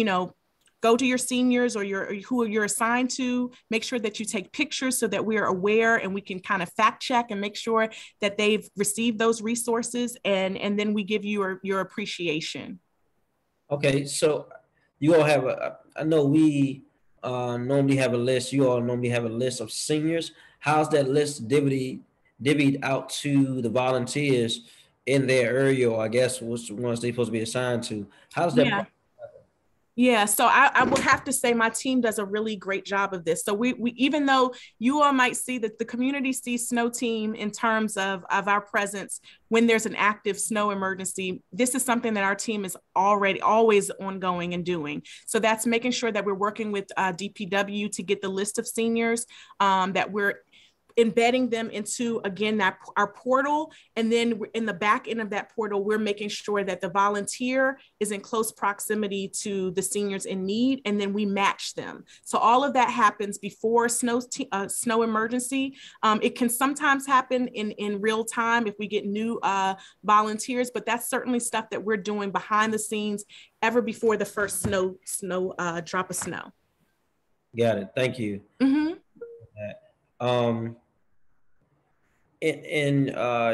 go to your seniors or who you're assigned to, make sure that you take pictures so that we're aware and we can kind of fact check and make sure that they've received those resources, and then we give you your appreciation. Okay, so you all have I know we normally have a list, you all normally have a list of seniors. How's that list divvied out to the volunteers in their area, or I guess which ones they're supposed to be assigned to? How's that? Yeah, so I will have to say my team does a really great job of this. So we even though you all might see that the community sees Snow Team in terms of our presence when there's an active snow emergency, this is something that our team is always ongoing and doing. So that's making sure that we're working with DPW to get the list of seniors, that we're embedding them into, again, our portal. And then in the back end of that portal, we're making sure that the volunteer is in close proximity to the seniors in need, and then we match them. So all of that happens before snow emergency. It can sometimes happen in real time if we get new volunteers, but that's certainly stuff that we're doing behind the scenes ever before the first drop of snow. Got it. Thank you. Mm-hmm. In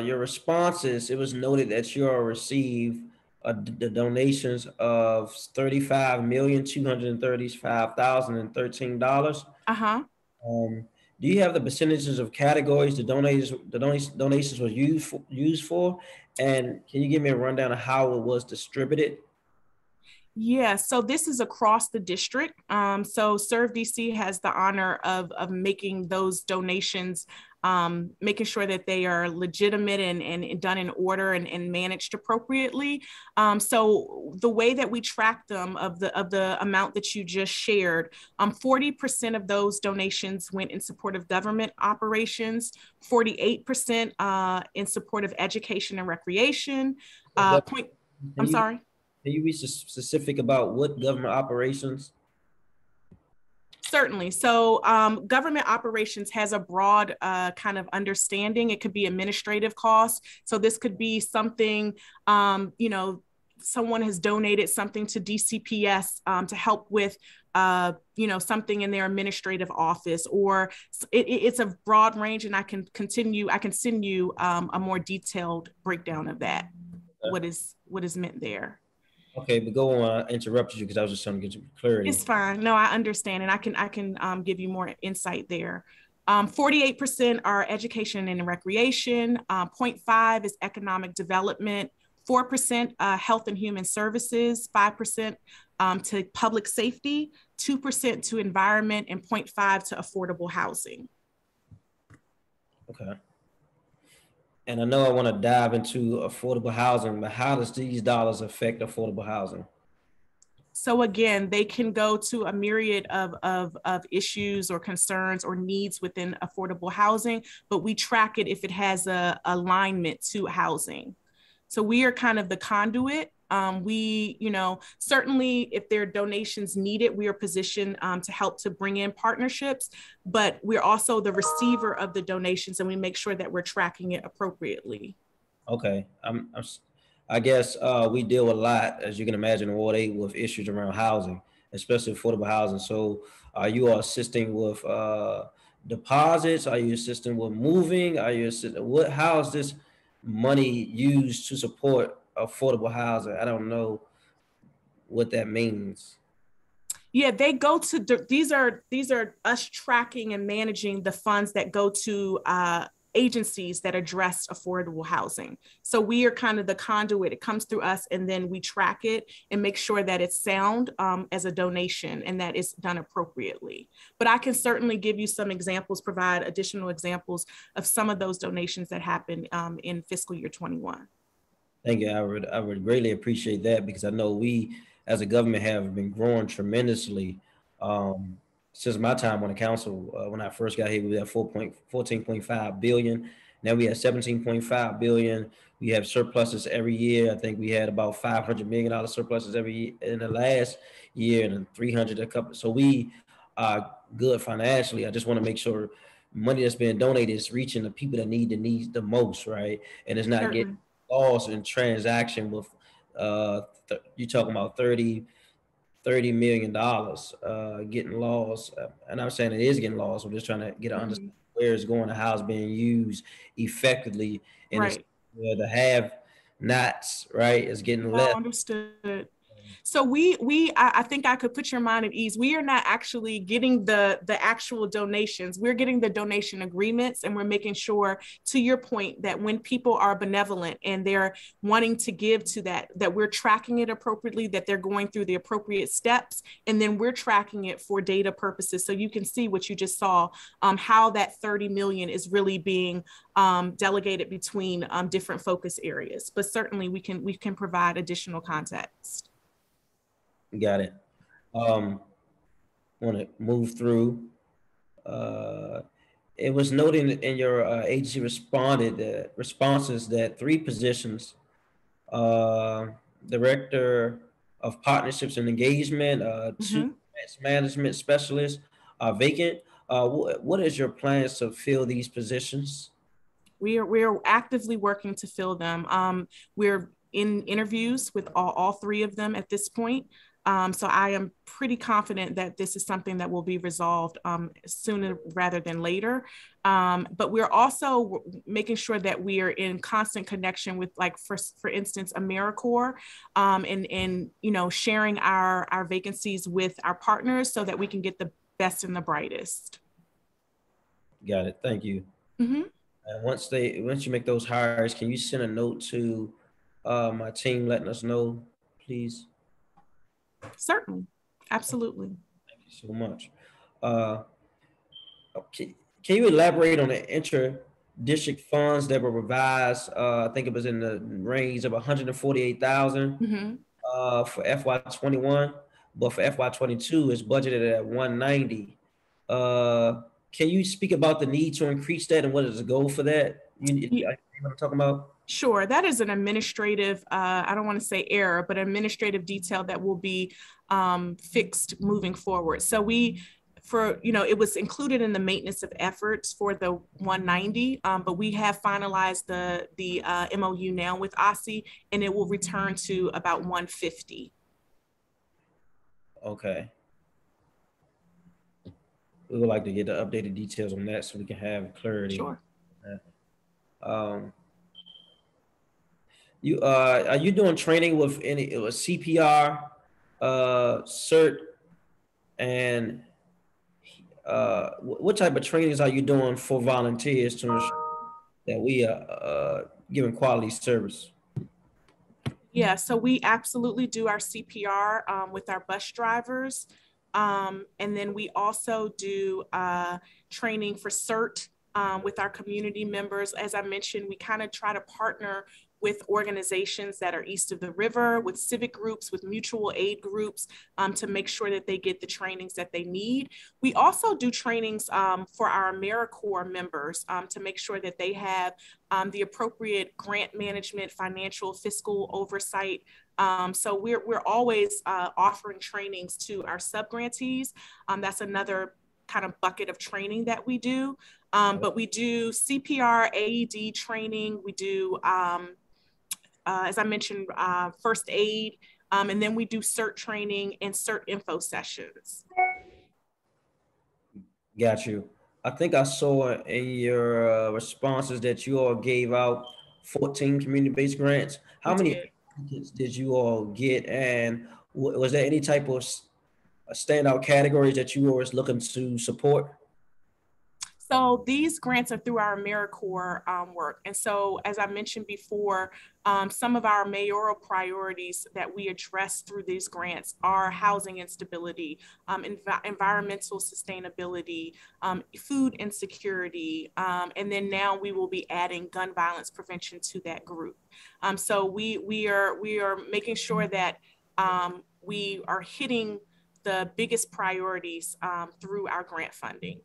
your responses, it was noted that you all received the donations of $35,235,013. Do you have the percentages of categories the donations were used for? And can you give me a rundown of how it was distributed? Yeah, so this is across the district. So Serve DC has the honor of making those donations, making sure that they are legitimate and done in order and managed appropriately. So the way that we track them of the amount that you just shared, 40% of those donations went in support of government operations, 48% in support of education and recreation. I'm sorry. Can you be specific about what government operations? Certainly. So government operations has a broad kind of understanding. It could be administrative costs. So this could be something, someone has donated something to DCPS to help with, something in their administrative office, or it's a broad range, and I can send you a more detailed breakdown of that, what is meant there. Okay, but go on. I interrupted you because I was just trying to get you clarity. It's fine. No, I understand, and I can give you more insight there. 48% are education and recreation. 0.5 is economic development. 4% health and human services. 5% to public safety. 2% to environment, and 0.5 to affordable housing. Okay. And I know I want to dive into affordable housing, but how does these dollars affect affordable housing? So again, they can go to a myriad of issues or concerns or needs within affordable housing, but we track it if it has a alignment to housing. So we are kind of the conduit. We, certainly if there are donations needed, we are positioned to help to bring in partnerships, but we're also the receiver of the donations, and we make sure that we're tracking it appropriately. Okay. I guess we deal a lot, as you can imagine, in Ward 8 with issues around housing, especially affordable housing. So are you all assisting with deposits? Are you assisting with moving? Are you assisting, how is this money used to support affordable housing? I don't know what that means. Yeah, they go to, these are us tracking and managing the funds that go to agencies that address affordable housing. So we are kind of the conduit. It comes through us, and then we track it and make sure that it's sound as a donation and that it's done appropriately. But I can certainly give you some examples, provide additional examples of some of those donations that happened in fiscal year 21. Thank you. I would greatly appreciate that, because I know we as a government have been growing tremendously um, since my time on the council. When I first got here, we had 14.5 billion. Now we have 17.5 billion. We have surpluses every year. I think we had about $500 million surpluses every year in the last year, and 300 a couple. So we are good financially. I just want to make sure money that's being donated is reaching the people that need the most, right? And it's not getting lost in transaction with you talking about 30 million dollars getting lost. And I'm saying it is getting lost. We're just trying to get an understanding where it's going and how it's being used effectively. And it's the have nots, right, is getting left. Understood. So I think I could put your mind at ease. We are not actually getting the actual donations. We're getting the donation agreements, and we're making sure, to your point, that when people are benevolent and they're wanting to give to that we're tracking it appropriately, that they're going through the appropriate steps, and then we're tracking it for data purposes. So you can see what you just saw, how that 30 million is really being delegated between different focus areas. But certainly we can provide additional context. Got it. Want to move through. It was noted in your agency responses that 3 positions, Director of Partnerships and Engagement, 2 management specialists are vacant. What is your plans to fill these positions? We are actively working to fill them. We're in interviews with all 3 of them at this point. So I am pretty confident that this is something that will be resolved sooner rather than later. But we're also making sure that we are in constant connection with, like, for instance, AmeriCorps, and sharing our vacancies with our partners so that we can get the best and the brightest. Got it. Thank you. And once you make those hires, can you send a note to my team letting us know, please? Certainly. Absolutely. Thank you so much. Okay. Can you elaborate on the intra-district funds that were revised? I think it was in the range of 148,000 for FY21, but for FY22 it's budgeted at 190. Can you speak about the need to increase that, and what is the goal for that? You want to talk about? Sure, that is an administrative, I don't want to say error, but administrative detail that will be fixed moving forward. So it was included in the maintenance of efforts for the 190, but we have finalized the MOU now with OSSI, and it will return to about 150. Okay. We would like to get the updated details on that so we can have clarity. Sure. Are you doing training with any CPR, Cert, and what type of trainings are you doing for volunteers to ensure that we are giving quality service? Yeah, so we absolutely do our CPR with our bus drivers. And then we also do training for CERT with our community members. As I mentioned, we kind of try to partner with organizations that are east of the river, with civic groups, with mutual aid groups, to make sure that they get the trainings that they need. We also do trainings for our AmeriCorps members to make sure that they have the appropriate grant management, financial, fiscal oversight. So we're always offering trainings to our subgrantees. That's another kind of bucket of training that we do. But we do CPR, AED training. We do, as I mentioned, first aid. And then we do CERT training and CERT info sessions. Got you. I think I saw in your responses that you all gave out 14 community-based grants. How many applicants did you all get? And was there any type of standout categories that you were looking to support? So these grants are through our AmeriCorps work. And so, as I mentioned before, some of our mayoral priorities that we address through these grants are housing instability, environmental sustainability, food insecurity, and then now we will be adding gun violence prevention to that group. So we are making sure that we are hitting the biggest priorities through our grant funding.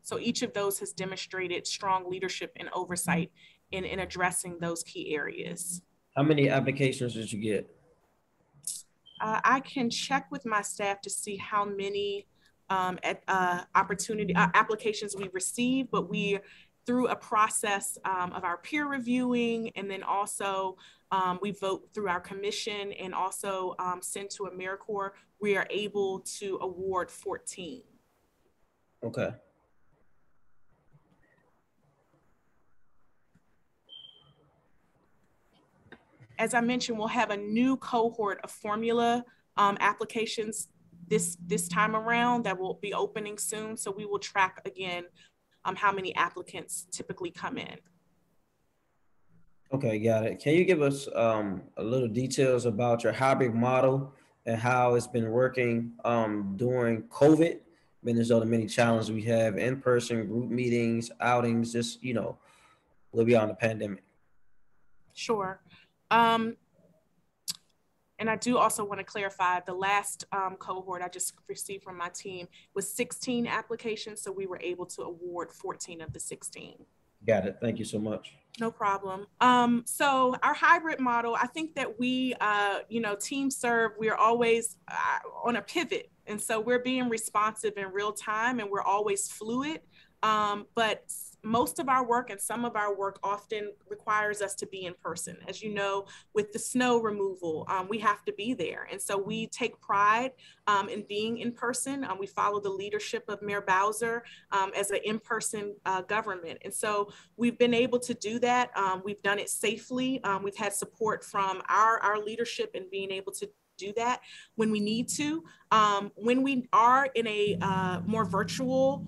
So each of those has demonstrated strong leadership and oversight in addressing those key areas. How many applications did you get? I can check with my staff to see how many applications we received, but we, through a process of our peer reviewing, and then also we vote through our commission and also send to AmeriCorps, we are able to award 14. Okay. As I mentioned, we'll have a new cohort of formula applications this time around that will be opening soon. So we will track again how many applicants typically come in. Okay, got it. Can you give us a little details about your hybrid model and how it's been working during COVID? Being as though the many challenges we have, in-person group meetings, outings, just, we'll be on the pandemic. Sure. And I do also want to clarify, the last cohort I just received from my team was 16 applications, so we were able to award 14 of the 16. Got it. Thank you so much. No problem. So our hybrid model, I think that we, Team Serve, we're always on a pivot. And so we're being responsive in real time, and we're always fluid. But most of our work and some of our work often requires us to be in person. As you know, with the snow removal, we have to be there. And so we take pride in being in person. We follow the leadership of Mayor Bowser as an in-person government. And so we've been able to do that. We've done it safely. We've had support from our leadership in being able to do that when we need to. When we are in a more virtual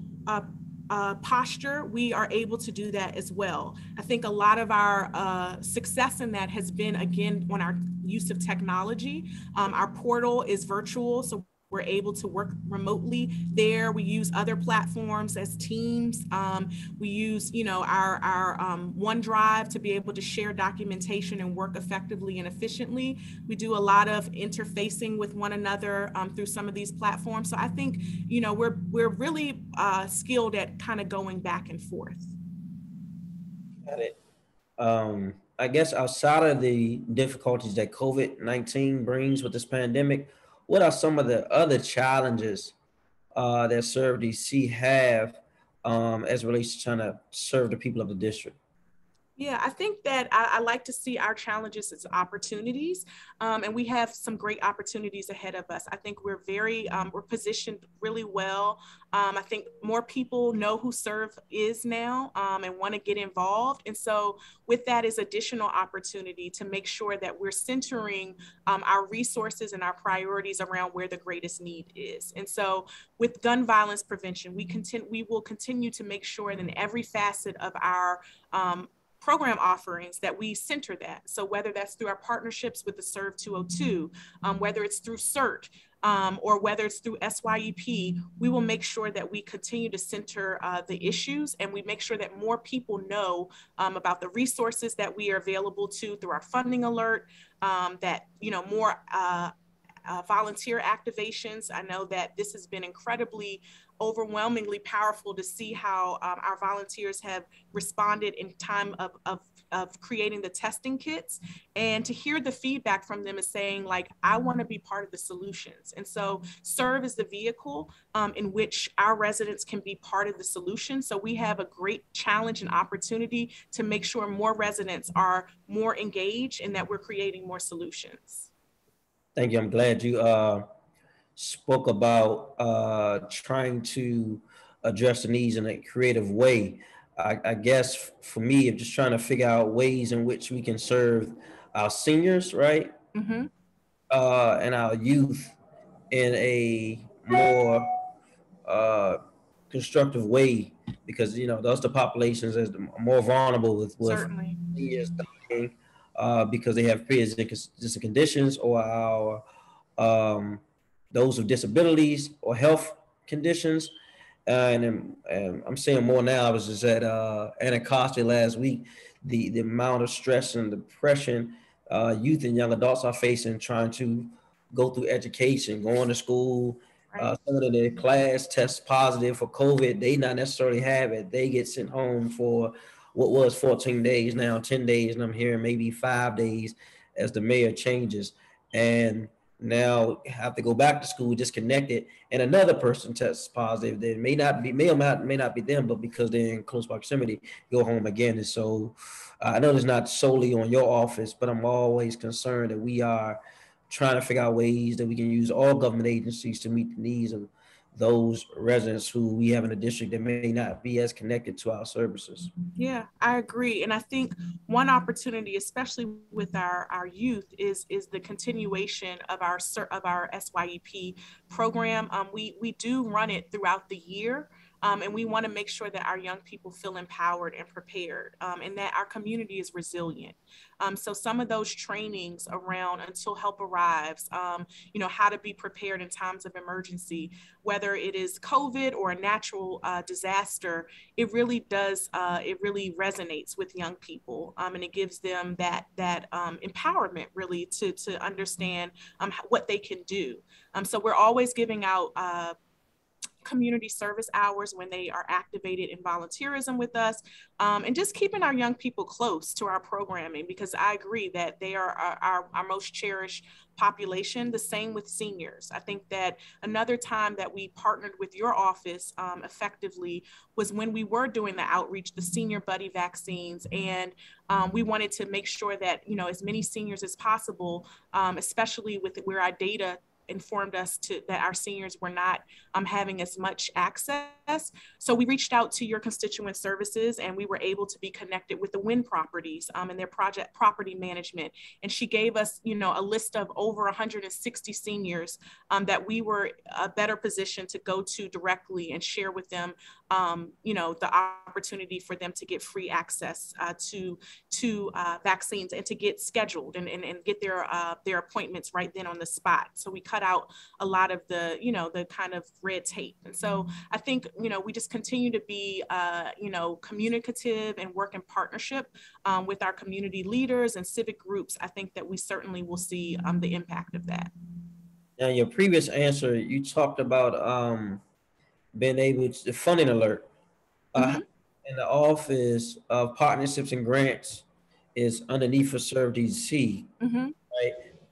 posture, we are able to do that as well. I think a lot of our success in that has been, again, on our use of technology. Our portal is virtual, so we're able to work remotely there. We use other platforms as Teams. We use, our OneDrive to be able to share documentation and work effectively and efficiently. We do a lot of interfacing with one another through some of these platforms. So I think, we're really skilled at kind of going back and forth. Got it. I guess outside of the difficulties that COVID-19 brings with this pandemic, what are some of the other challenges that ServDC have as it relates to trying to serve the people of the district? Yeah, I think that I like to see our challenges as opportunities, and we have some great opportunities ahead of us. I think we're we're positioned really well. I think more people know who Serve is now and want to get involved. And so with that is additional opportunity to make sure that we're centering our resources and our priorities around where the greatest need is. And so with gun violence prevention, we will continue to make sure that in every facet of our program offerings that we center that. So whether that's through our partnerships with the Serve 202, whether it's through CERT, or whether it's through SYEP, we will make sure that we continue to center the issues, and we make sure that more people know about the resources that we are available to through our funding alert, that, more volunteer activations. I know that this has been incredibly overwhelmingly powerful to see how our volunteers have responded in time of creating the testing kits, and to hear the feedback from them is saying, like, I want to be part of the solutions. And so serve is the vehicle in which our residents can be part of the solution. So we have a great challenge and opportunity to make sure more residents are more engaged and that we're creating more solutions. Thank you. I'm glad you spoke about trying to address the needs in a creative way. I guess for me, I'm just trying to figure out ways in which we can serve our seniors, right? Mm-hmm. And our youth in a more constructive way, because those the populations is more vulnerable with Certainly. seniors dying because they have pre-existing conditions, or our those with disabilities or health conditions. And I'm seeing more now. I was just at Anacostia last week. The amount of stress and depression youth and young adults are facing trying to go through education, going to school. Right. Some of their class tests positive for COVID. They not necessarily have it. They get sent home for what was 14 days, now 10 days, and I'm hearing maybe 5 days as the mayor changes. And now have to go back to school disconnected, and another person tests positive. They may not be them, but because they're in close proximity, go home again. And so I know it's not solely on your office, but I'm always concerned that we are trying to figure out ways that we can use all government agencies to meet the needs of those residents who we have in a district that may not be as connected to our services. Yeah, I agree. And I think one opportunity, especially with our youth, is the continuation of our SYEP program. We do run it throughout the year. And we want to make sure that our young people feel empowered and prepared, and that our community is resilient. So some of those trainings around until help arrives, how to be prepared in times of emergency, whether it is COVID or a natural disaster, it really resonates with young people, and it gives them that empowerment really to understand what they can do. So we're always giving out community service hours when they are activated in volunteerism with us, and just keeping our young people close to our programming, because I agree that they are our most cherished population. The same with seniors. I think that another time that we partnered with your office effectively was when we were doing the outreach, the senior buddy vaccines, and we wanted to make sure that as many seniors as possible, especially with where our data informed us that our seniors were not having as much access. So we reached out to your constituent services, and we were able to be connected with the Wynn Properties and their project property management. And she gave us, a list of over 160 seniors that we were better positioned to go to directly and share with them, the opportunity for them to get free access to vaccines, and to get scheduled and get their appointments right then on the spot. So we cut out a lot of the, the kind of red tape. And so I think, we just continue to be, communicative and work in partnership with our community leaders and civic groups. I think that we certainly will see the impact of that. Now, your previous answer, you talked about being able to, the funding alert. Mm-hmm. In the Office of Partnerships and Grants is underneath for Serve DC, Mm-hmm.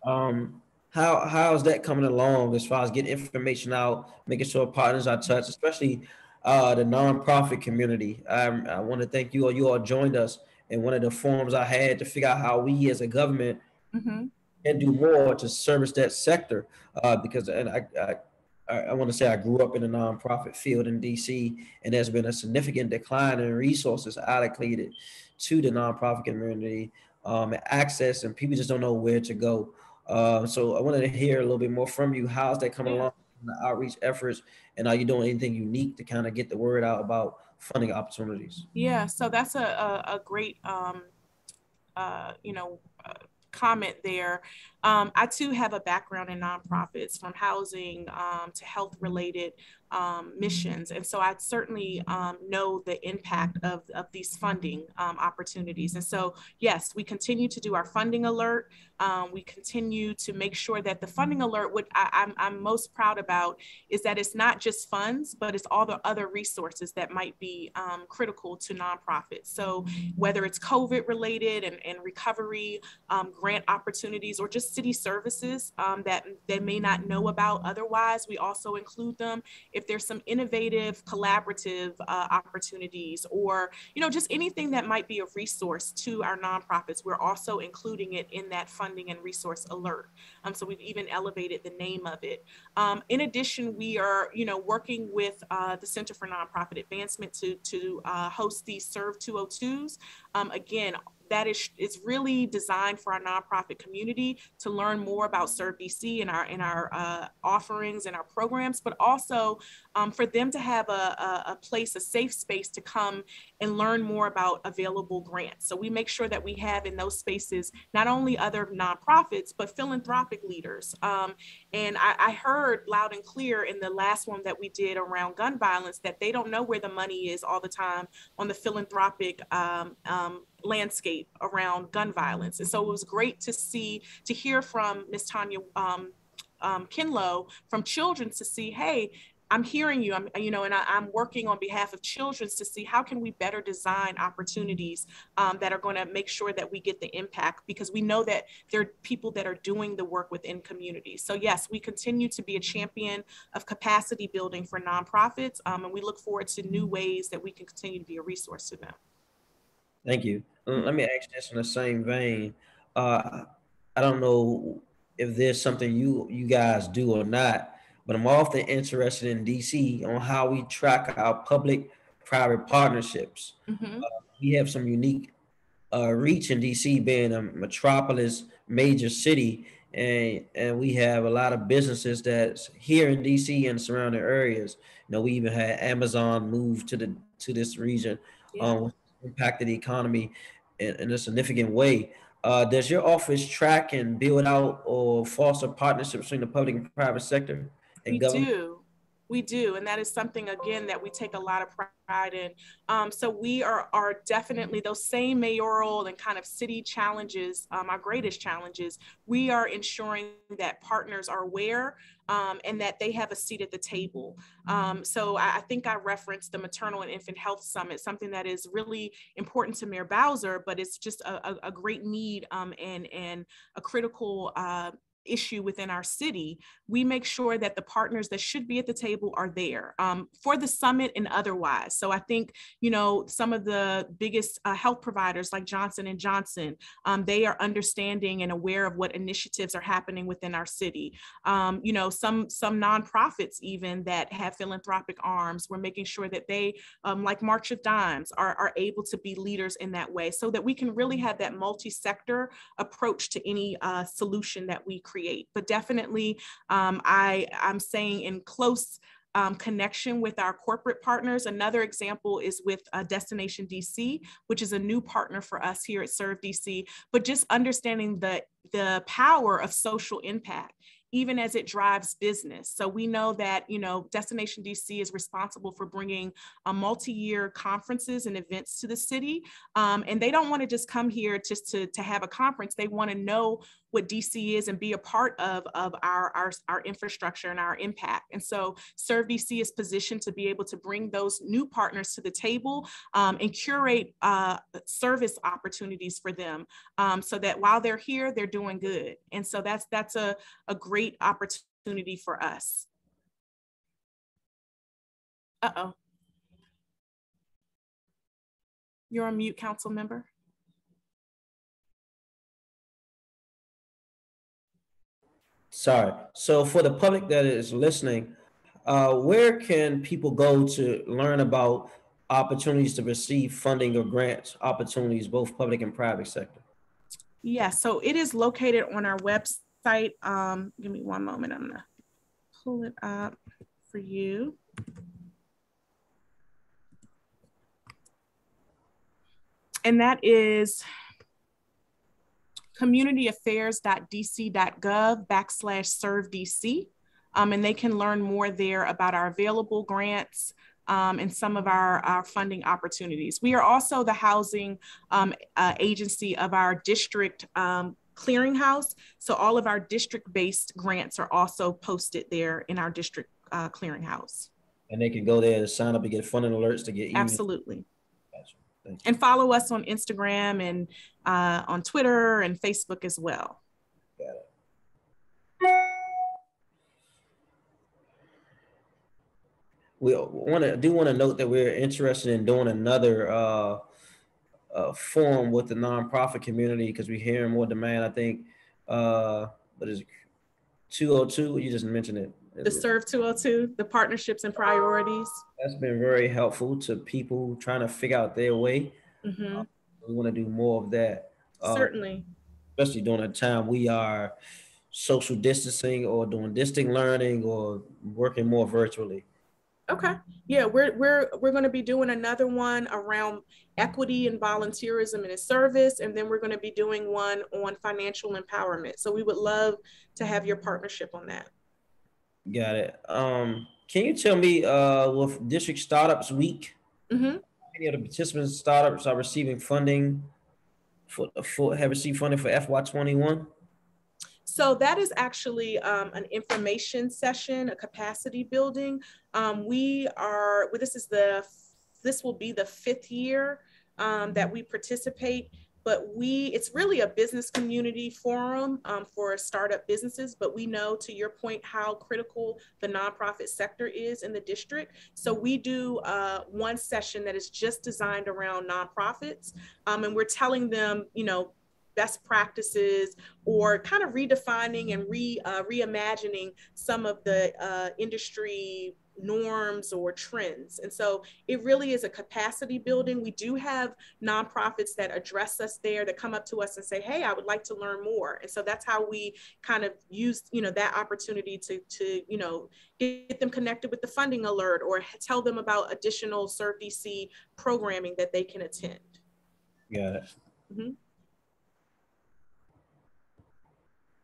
right? How is that coming along as far as getting information out, making sure partners are touched, especially the nonprofit community? I want to thank you all. You all joined us in one of the forums I had to figure out how we as a government Mm-hmm. can do more to service that sector, because I want to say I grew up in the nonprofit field in DC, and there's been a significant decline in resources allocated to the nonprofit community, access, and people just don't know where to go. So I wanted to hear a little bit more from you. How's that coming along in the outreach efforts, and are you doing anything unique to kind of get the word out about funding opportunities? Yeah, so that's a great, comment there. I too have a background in nonprofits, from housing to health related missions. And so I certainly know the impact of these funding opportunities. And so, yes, we continue to do our funding alert. We continue to make sure that the funding alert, what I'm most proud about is that it's not just funds, but it's all the other resources that might be critical to nonprofits. So whether it's COVID related and recovery, grant opportunities, or just city services that they may not know about otherwise, we also include them. If there's some innovative, collaborative opportunities, or just anything that might be a resource to our nonprofits, we're also including it in that funding and resource alert. So we've even elevated the name of it. In addition, we are working with the Center for Nonprofit Advancement to host these Serve 202s. Again, that is really designed for our nonprofit community to learn more about Serve DC and our offerings and our programs, but also for them to have a place, a safe space to come and learn more about available grants. So we make sure that we have in those spaces not only other nonprofits, but philanthropic leaders. And I heard loud and clear in the last one that we did around gun violence that they don't know where the money is all the time on the philanthropic landscape around gun violence. And so it was great to hear from Ms. Tanya Kinlow from Children's to see, hey, I'm hearing you, I'm working on behalf of Children's to see how can we better design opportunities that are going to make sure that we get the impact, because we know that there are people that are doing the work within communities. So yes, we continue to be a champion of capacity building for nonprofits, and we look forward to new ways that we can continue to be a resource to them. Thank you. Let me ask this in the same vein. I don't know if there's something you guys do or not, but I'm often interested in DC on how we track our public-private partnerships. We have some unique reach in DC, being a metropolis major city, and we have a lot of businesses that's here in DC and surrounding areas. We even had Amazon move to this region. Yeah. Impacted the economy in a significant way. Does your office track and build out or foster partnerships between the public and private sector and government? We do. And that is something, again, that we take a lot of pride in. So we are definitely those same mayoral and kind of city challenges, our greatest challenges. We are ensuring that partners are aware and that they have a seat at the table. So I think I referenced the Maternal and Infant Health Summit, something that is really important to Mayor Bowser, but it's just a great need and a critical issue within our city. We make sure that the partners that should be at the table are there for the summit and otherwise. So I think, some of the biggest health providers like Johnson & Johnson, they are understanding and aware of what initiatives are happening within our city. Some nonprofits even that have philanthropic arms, we're making sure that they, like March of Dimes, are able to be leaders in that way so that we can really have that multi-sector approach to any solution that we create. But definitely, I'm saying in close connection with our corporate partners. Another example is with Destination DC, which is a new partner for us here at Serve DC, but just understanding the power of social impact, even as it drives business. So we know that, Destination DC is responsible for bringing multi-year conferences and events to the city. And they don't want to just come here just to have a conference. They want to know what DC is and be a part of our infrastructure and our impact. And so Serve DC is positioned to be able to bring those new partners to the table and curate service opportunities for them so that while they're here, they're doing good. And so that's a great opportunity for us. Uh-oh. You're on mute, council member. Sorry. So for the public that is listening, where can people go to learn about opportunities to receive funding or grants opportunities, both public and private sector? Yeah, so it is located on our website. Give me one moment. I'm gonna pull it up for you. And that is communityaffairs.dc.gov/servedc. and they can learn more there about our available grants and some of our funding opportunities. We are also the housing agency of our district clearinghouse. So all of our district-based grants are also posted there in our district clearinghouse. And they can go there to sign up and get funding alerts to get emails. Absolutely. Gotcha. And follow us on Instagram and on Twitter and Facebook as well. Got it. We want to note that we're interested in doing another forum with the nonprofit community because we're hearing more demand. I think, but is 202? You just mentioned it. The Serve 202, the partnerships and priorities. That's been very helpful to people trying to figure out their way. Mm-hmm. We want to do more of that. Certainly. Especially during a time we are social distancing or doing distant learning or working more virtually. Okay. Yeah, we're going to be doing another one around equity and volunteerism and service, and then we're going to be doing one on financial empowerment. So we would love to have your partnership on that. Got it. Can you tell me with District Startups Week, mm-hmm. Many of the participants startups are receiving funding have received funding for FY21? So that is actually an information session, a capacity building. This will be the 5th year that we participate, but it's really a business community forum for startup businesses, but we know, to your point, how critical the nonprofit sector is in the district. So we do one session that is just designed around nonprofits, and we're telling them, best practices, or kind of redefining and reimagining some of the industry norms or trends. And so it really is a capacity building. We do have nonprofits that address us there, that come up to us and say, hey, I would like to learn more. And so that's how we kind of use, that opportunity to get them connected with the funding alert, or tell them about additional CERT programming that they can attend. Got it. Mm-hmm.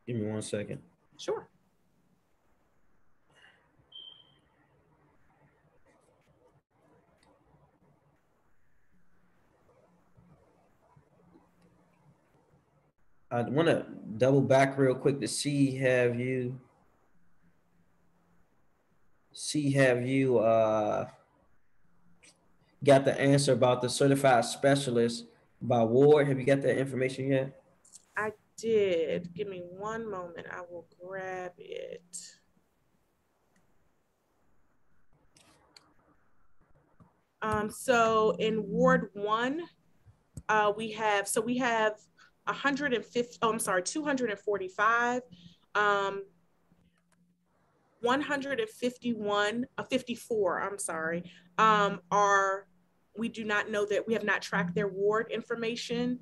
Give me 1 second. Sure. I want to double back real quick to see have you got the answer about the certified specialist by ward. Have you got that information yet? I did. Give me 1 moment. I will grab it. So in Ward 1, we have 245, 54, we do not know that, we have not tracked their ward information.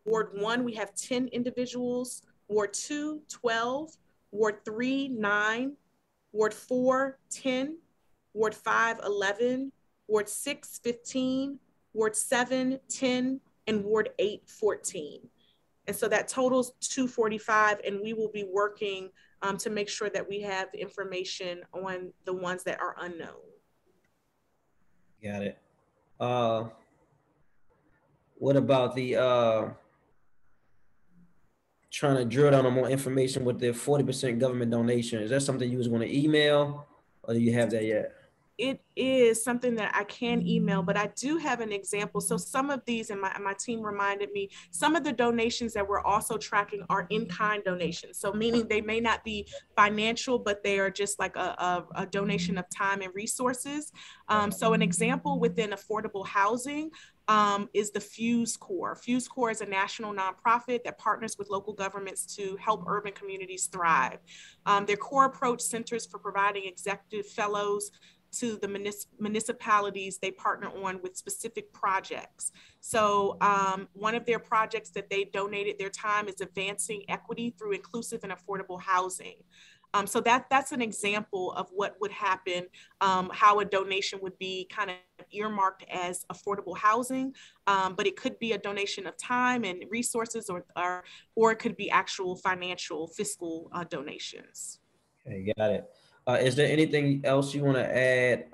Ward 1, we have 10 individuals, Ward 2, 12, Ward 3, 9, Ward 4, 10, Ward 5, 11, Ward 6, 15, Ward 7, 10, and Ward 8, 14. And so that totals 245, and we will be working to make sure that we have information on the ones that are unknown. Got it. What about the trying to drill down on more information with the 40% government donation? Is that something you was going to email, or do you have that yet? It is something that I can email, but I do have an example. So some of these, and my team reminded me, some of the donations that we're also tracking are in-kind donations. So meaning they may not be financial, but they are just like a donation of time and resources. So an example within affordable housing is the Fuse Corps. Fuse Corps is a national nonprofit that partners with local governments to help urban communities thrive. Their core approach centers for providing executive fellows to the municipalities they partner on with specific projects. So one of their projects that they donated their time is advancing equity through inclusive and affordable housing. So that's an example of what would happen, how a donation would be kind of earmarked as affordable housing, but it could be a donation of time and resources, or it could be actual financial fiscal donations. Okay, got it. Is there anything else you want to add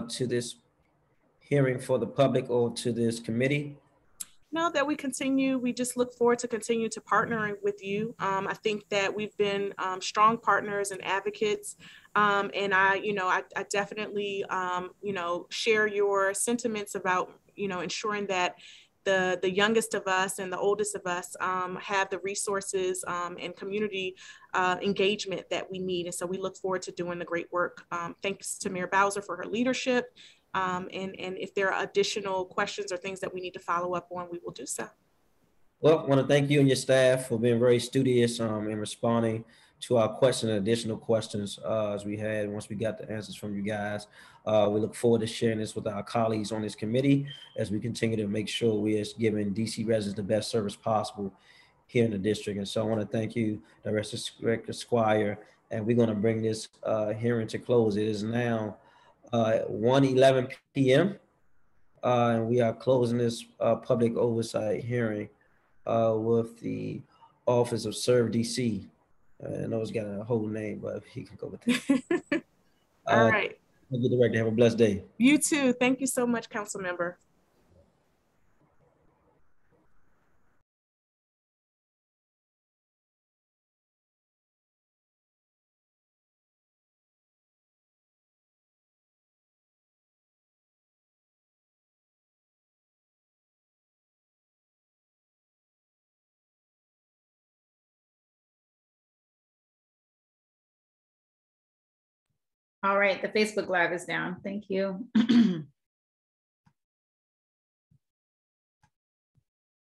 to this hearing for the public or to this committee? No, that we just look forward to continue to partnering with you. I think that we've been strong partners and advocates. And I definitely, share your sentiments about, ensuring that the youngest of us and the oldest of us have the resources and community engagement that we need. And so we look forward to doing the great work. Thanks to Mayor Bowser for her leadership. And if there are additional questions or things that we need to follow up on, we will do so. Well, I want to thank you and your staff for being very studious in responding to our questions and additional questions as we had once we got the answers from you guys. We look forward to sharing this with our colleagues on this committee as we continue to make sure we are giving DC residents the best service possible here in the district. And so I want to thank you, Director Squire, and we're going to bring this hearing to close. It is now 1:11 p.m. And we are closing this public oversight hearing with the Office of Serve DC. I know it's got a whole name, but he can go with it. All right. Thank you, Director. Have a blessed day. You too. Thank you so much, Council Member. All right, the Facebook Live is down. Thank you.